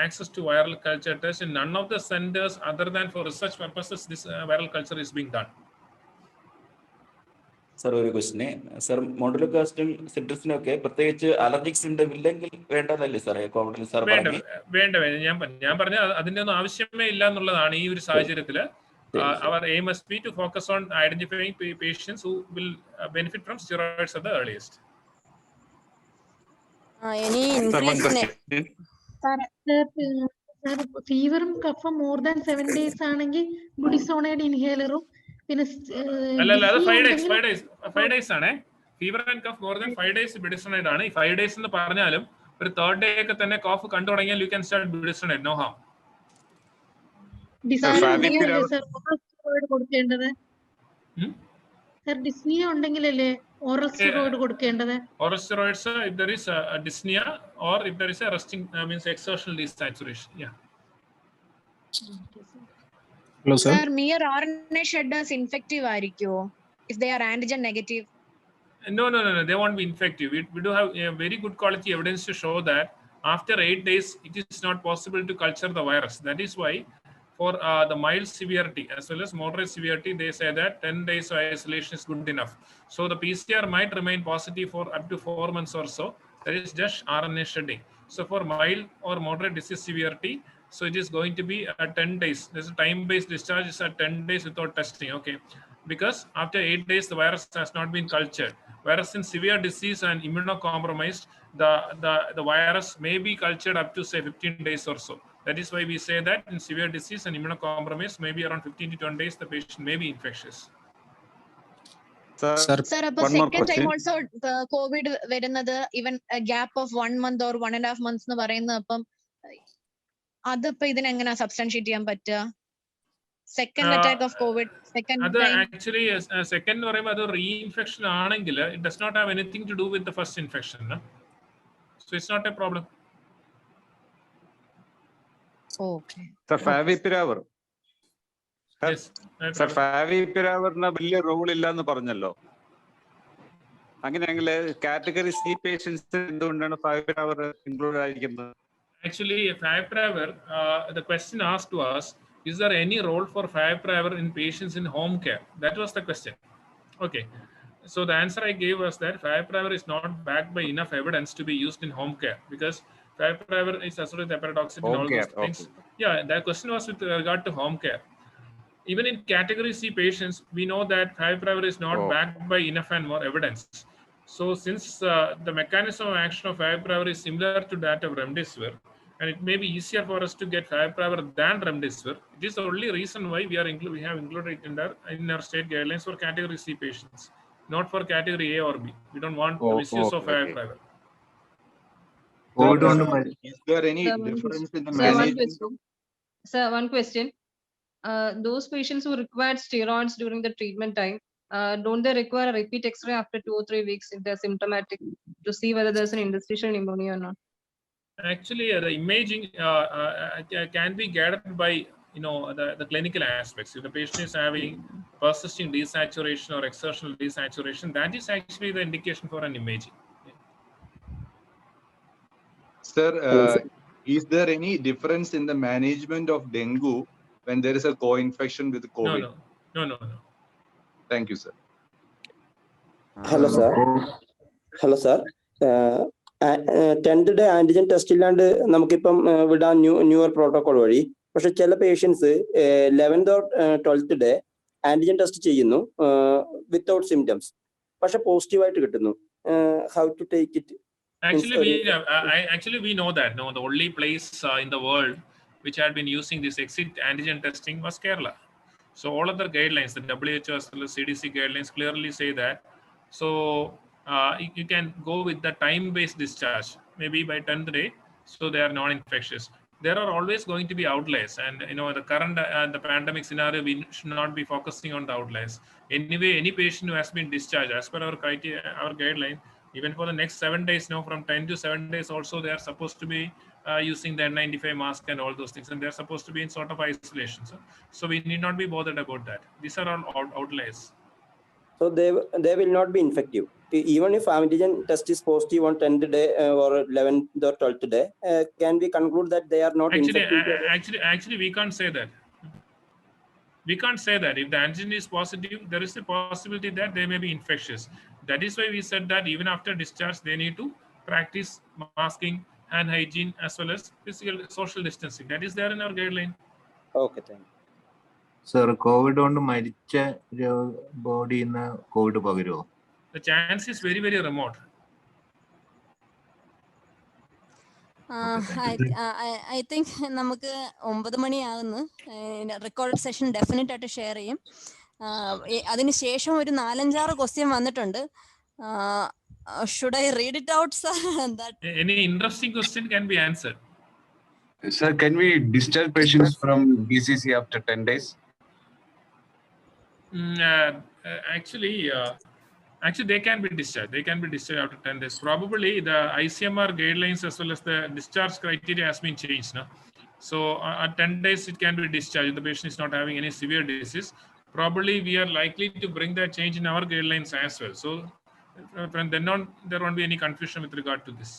access to viral culture test in none of the centers other than for research purposes. This viral culture is being done. Sir, ഒരു ക്വസ്റ്റിന് sir മോഡുലോകാസ്റ്റും സിട്രസിനും ഒക്കെ പ്രത്യേകിച്ച് allergic symptom ഇല്ലെങ്കിൽ വേണ്ടതല്ലേ സാറേ കോവിഡിൽ sir വേണ്ട പറഞ്ഞു? വേണ്ട ഞാൻ പറഞ്ഞ അതിന്റെ ഒന്നും ആവശ്യമേ ഇല്ല എന്നുള്ളതാണ് ഈ ഒരു സാഹചര്യത്തിൽ. Our aim must be to focus on identifying patients who will benefit from steroids at the earliest. Any increase in ഫീവറും കഫും മോർ ദാൻ 7 days ആണെങ്കിൽ ബുഡിസോണയുടെ ഇൻഹേലറും പിന്നെ അല്ല അത് 5 days ആണ്. Fever and cough more than 5 days budesonide ആണ്. ഈ 5 days എന്ന് പറഞ്ഞാലും ഒരു തേർഡ് ഡേ ഒക്കെ തന്നെ കോഫ് കണ്ടു തുടങ്ങിയാൽ you can start budesonide, no harm. കൊടുക്കേണ്ടത് സർ ഡിസ്നിയ ഉണ്ടെങ്കിലല്ലേ ഓറൽ സ്റ്റിറോയിഡ് കൊടുക്കേണ്ടത്? Oral steroids if there is a dyspnea or if there is a resting means exertional desaturation. Yeah. Hello sir. Sir, mere RNA shedders infective ആയിരിക്കുമോ if they are antigen negative? No, they won't be infective. We do have a very good quality evidence to show that after 8 days it is not possible to culture the virus. That is why for the mild severity as well as moderate severity, they say that 10 days of isolation is good enough. So the PCR might remain positive for up to 4 months or so. That is just RNA shedding. So for mild or moderate disease severity, so it is going to be 10 days. There's a time-based discharge is at 10 days without testing. Okay, because after 8 days the virus has not been cultured. Whereas in severe disease and immunocompromised, the virus may be cultured up to say 15 days or so. That is why we say that in severe disease and immunocompromised, maybe around 15 to 20 days, the patient may be infectious. Sir, Sir, appo second time also COVID വരുന്നത് even a gap of 1 month or 1.5 months എന്ന് പറയുന്നത് അപ്പം അതിപ്പോ ഇതിനെങ്ങനെ substantiate ചെയ്യാൻ പറ്റുക? Second attack of covid second അത് time actually second എന്ന് പറയുമ്പോൾ അത് റീഇൻഫെക്ഷൻ ആണെങ്കിൽ it does not have anything to do with the first infection. So it's not a problem. Okay sir, favipiravir. Sir, favipiravir വലിയ role ഇല്ലാന്ന് പറഞ്ഞല്ലോ. അങ്ങനെയെങ്കിൽ category C patients എന്തുകൊണ്ടാണ് favipiravir ഇൻക്ലൂഡ് ആയിരിക്കുന്നത്? Actually, favipiravir, the question asked to us, is there any role for favipiravir in patients in home care? That was the question. Okay. So the answer I gave was that favipiravir is not backed by enough evidence to be used in home care because favipiravir is associated with hepatotoxicity and all those things. Yeah, that question was with regard to home care. Even in category C patients, we know that favipiravir is not backed by enough and more evidence. So since the mechanism of action of favipiravir is similar to that of remdesivir, and it may be easier for us to get favipiravir than remdesivir, it is the only reason why we have included it in our state guidelines for category C patients, not for category A or B. We don't want misuse of favipiravir. Is there any difference in the management? Sir, one question. Those patients who required steroids during the treatment time, don't they require a repeat X-ray after 2 or 3 weeks if they're symptomatic to see whether there's an interstitial pneumonia or not? Actually, the imaging can be gathered by the clinical aspects. If the patient is having persisting desaturation or exertional desaturation, that is actually the indication for an imaging. Sir, is there any difference in the management of dengue when there is a co-infection with COVID? No. Thank you, sir. Hello, sir. 10th day antigen test ഇല്ലാണ്ട് നമുക്കിപ്പം വിടാൻ newer protocol വഴി. പക്ഷെ ചില patients 11th or 12th day antigen test ചെയ്യുന്നു without symptoms, പക്ഷെ പോസിറ്റീവായിട്ട് കിട്ടുന്നു. How to take it? Actually, we know that. No, the only place in the world which had been using this exit antigen testing was Kerala. So all other guidelines, the WHO as well as CDC guidelines clearly say that. So you can go with the time-based discharge, maybe by 10th day, so they are non-infectious. There are always going to be outliers, and the current the pandemic scenario, we should not be focusing on the outliers. Anyway, any patient who has been discharged as per our criteria, our guideline, even for the next 7 days, from 10 to 7 days also, they are supposed to be using the N95 mask and all those things, and they're supposed to be in sort of isolation. So we need not be bothered about that. These are all outliers. So they will not be infective. Even if antigen test is positive on 10th day or 11th or 12th day, can we conclude that they are not infective? Actually, we can't say that. We can't say that. If the antigen is positive, there is a possibility that they may be infectious. That is why we said that even after discharge, they need to practice masking, hand hygiene, as well as physical social distancing. That is there in our guideline. Okay, thank you. Sir, COVID on maricha body in COVID pagiro. The chance is very, very remote. I think നമുക്ക് 9 മണിയാകുന്നു. Record session definite ആയിട്ട് share ചെയ്യും. അതിനുശേഷം ഒരു 4-5 question വന്നിട്ടുണ്ട്. Should I read it out, sir? Any interesting question can be answered. Sir, can we discharge patients from BCC after 10 days? Actually, they can be discharged. They can be discharged after 10 days. Probably the ICMR guidelines as well as the discharge criteria has been changed. No? So at 10 days, it can be discharged if the patient is not having any severe disease. Probably we are likely to bring that change in our guidelines as well. So from then on, there won't be any confusion with regard to this.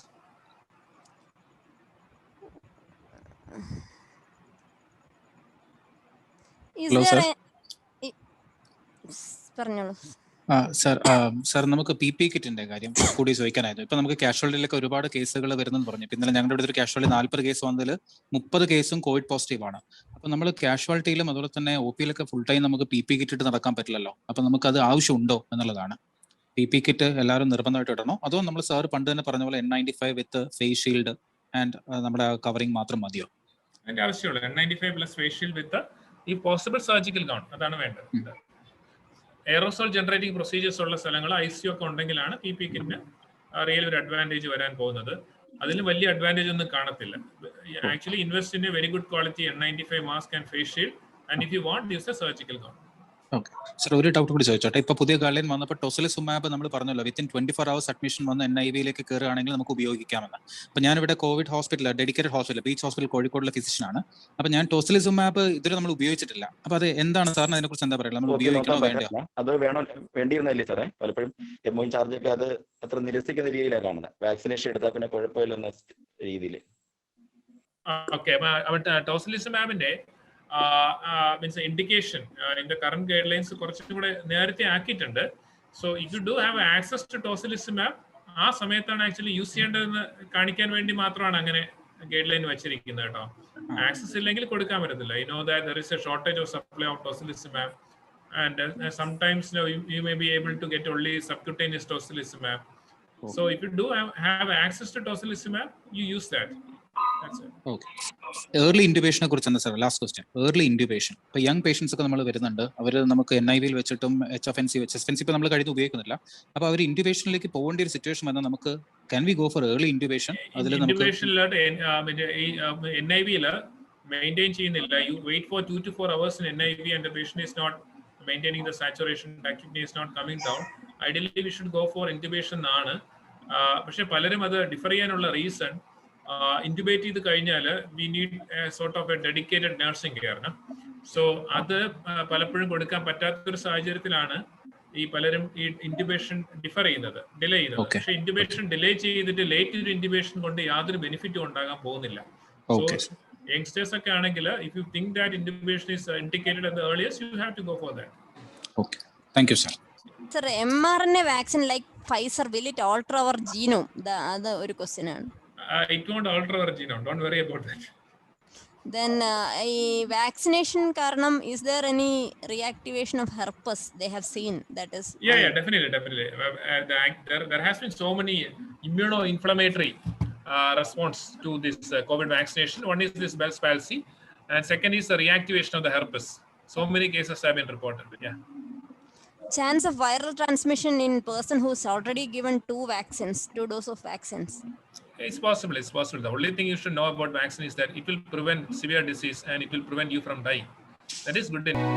Hello, sir. Sir നമുക്ക് PPE കിറ്റിന്റെ കാര്യം കൂടി ചോദിക്കാനായിരുന്നു. ഇപ്പൊ നമുക്ക് കാഷ്വാലിറ്റിയിലൊക്കെ ഒരുപാട് കേസുകൾ വരുന്നെന്ന് പറഞ്ഞു. ഇന്നലെ ഞങ്ങളുടെ ഇവിടെ ഒരു കാഷ്വാലിറ്റി 40 കേസ് വന്നതിൽ 30 കേസും കോവിഡ് പോസിറ്റീവ് ആണ്. അപ്പൊ നമ്മൾ കാഷ്വാലിറ്റിയിലും അതുപോലെ തന്നെ OP-യിലൊക്കെ ഫുൾ ടൈം നമുക്ക് PPE കിറ്റ് ഇട്ട് നടക്കാൻ പറ്റില്ലല്ലോ. അപ്പൊ നമുക്ക് അത് ആവശ്യമുണ്ടോ എന്നുള്ളതാണ്. PPE കിറ്റ് എല്ലാവരും നിർബന്ധമായിട്ട് ഇടണോ, അതോ നമ്മൾ സാർ പണ്ട് തന്നെ പറഞ്ഞ പോലെ N95 with face shield and നമ്മുടെ കവറിംഗ് മാത്രം മതിയോ? അതിന്റെ ആവശ്യമുള്ളൂ. N95 പ്ലസ് ഫേസ് ഷീൽഡ് വിത്ത് ഈ പോസിബിൾ സർജിക്കൽ ഗൗൺ, അതാണ് വേണ്ടത്. എയറോസോൾ ജനറേറ്റിംഗ് പ്രൊസീജിയേഴ്സ് ഉള്ള സ്ഥലങ്ങൾ ICU ഒക്കെ ഉണ്ടെങ്കിലാണ് PPE കിറ്റിന് റിയൽ ഒരു അഡ്വാൻറ്റേജ് വരാൻ പോകുന്നത്. അതിൽ വലിയ അഡ്വാൻറ്റേജ് ഒന്നും കാണത്തില്ല. Actually invest in a very good quality N95 mask and face shield, and if you want use a surgical gown. Okay sir, ഒരു ഡൗട്ട് കൂടി ചോദിച്ചോട്ടെ. ഇപ്പൊ പുതിയ ഗൈഡ്ലൈൻ വന്നപ്പോൾ ടോസിലിസുമാബ് നമ്മൾ പറഞ്ഞല്ലോ വിത്തിൻ 24 hours അഡ്മിഷൻ വന്ന് NIV-യിലേക്ക് കയറുകയാണെങ്കിൽ നമുക്ക് ഉപയോഗിക്കാമെന്ന്. അപ്പൊ ഞാനിവിടെ COVID hospital, dedicated hospital, beach hospital കോഴിക്കോടിലെ ഫിസിഷ്യനാണ്. അപ്പൊ ഞാൻ ടോസിലിസുമാബ് ഇതുവരെ നമ്മൾ ഉപയോഗിച്ചിട്ടില്ല. അപ്പൊ അത് എന്താണ് സാറിന് അതിനെ കുറിച്ച് എന്താ പറയുക? നമ്മൾ ഉപയോഗിക്കണോ വേണ്ടോ? അത് വേണ്ടിയിരുന്നില്ലേ സാറേ? പലപ്പോഴും എംഒ ചാർജ് ഒക്കെ അത് അത്ര നിരസിക്കുന്ന രീതിയിലാണ് കാണുന്നത്. വാക്സിനേഷൻ എടുത്താൽ പിന്നെ കുഴപ്പമില്ലെന്ന രീതിയിൽ. ഓക്കെ, ടോസിലിസുമാബിന്റെ means indication in the current guidelines കുറച്ചും കൂടെ നേരത്തെ ആക്കിയിട്ടുണ്ട്. So if you do have access to tocilizumab, ആ സമയത്താണ് ആക്ച്വലി യൂസ് ചെയ്യേണ്ടതെന്ന് കാണിക്കാൻ വേണ്ടി മാത്രമാണ് അങ്ങനെ ഗൈഡ് ലൈൻ വെച്ചിരിക്കുന്നത് കേട്ടോ. ആക്സസ് ഇല്ലെങ്കിൽ കൊടുക്കാൻ പറ്റത്തില്ല. You know that there is a shortage of supply of tocilizumab, and sometimes you may be able to get only subcutaneous tocilizumab. So if you do have access to tocilizumab, you use that. Okay, early ഇൻഡ്യൂബേഷനെ കുറിച്ച് എന്താ സാർ? Last question. Early intubation, ഇപ്പൊ young patients ഒക്കെ നമ്മൾ വരുന്നുണ്ട്, അവർ നമുക്ക് NIV-യിൽ വെച്ചിട്ടും HFNC ഇപ്പൊ നമ്മൾ കഴിഞ്ഞ് ഉപയോഗിക്കുന്നില്ല. അപ്പൊ അവർ ഇൻഡ്യൂബേഷനിലേക്ക് പോകേണ്ട ഒരു സിറ്റുവേഷൻ വന്നാൽ നമുക്ക് can we go for early intubation? അതിൽ നമുക്ക് NIV-യിൽ മെയിൻറ്റെയിൻ ചെയ്യുന്നില്ല. You wait for 2 to 4 hours in NIV and the patient is not maintaining the saturation, tachypnea is not coming down. Ideally we should go for intubation ആണ്. പക്ഷെ പലരും അത് differ ചെയ്യാനുള്ള reason, intubate ചെയ്ത് കഴിഞ്ഞാൽ we need a sort of a dedicated nursing care. So അത് പലപ്പോഴും കൊടുക്കാൻ പറ്റാത്തൊരു സാഹചര്യത്തിലാണ് ഈ പലരും ഈ ഇന്റുബേഷൻ ഡിഫർ ചെയ്യുന്നത്, ഡിലേ ചെയ്യുന്നത്. പക്ഷെ ഇന്റുബേഷൻ ഡിലേ ചെയ്തിട്ട് ലേറ്റ് ഒരു ഇന്റുബേഷൻ കൊണ്ട് യാതൊരു ബെനിഫിറ്റും ഉണ്ടാകാൻ പോകുന്നില്ല. സോ യങ്സ്റ്റേഴ്സ് ഒക്കെ ആണെങ്കിൽ if you think that intubation is indicated at the earliest, you have to go for that. Okay, thank you sir. Sir, mRNA vaccine like Pfizer, will it alter our genome? അത് ഒരു question ആണ്. It won't alter our genome. Don't worry about that. Then vaccination karanam, is there any reactivation of herpes they have seen? That is definitely there has been so many immunoinflammatory response to this COVID vaccination. One is this Bell's palsy, and second is the reactivation of the herpes. So many cases have been reported. Chance of viral transmission in person who's already given 2 doses of vaccines. It's possible. The only thing you should know about vaccine is that it will prevent severe disease and it will prevent you from dying. That is good enough.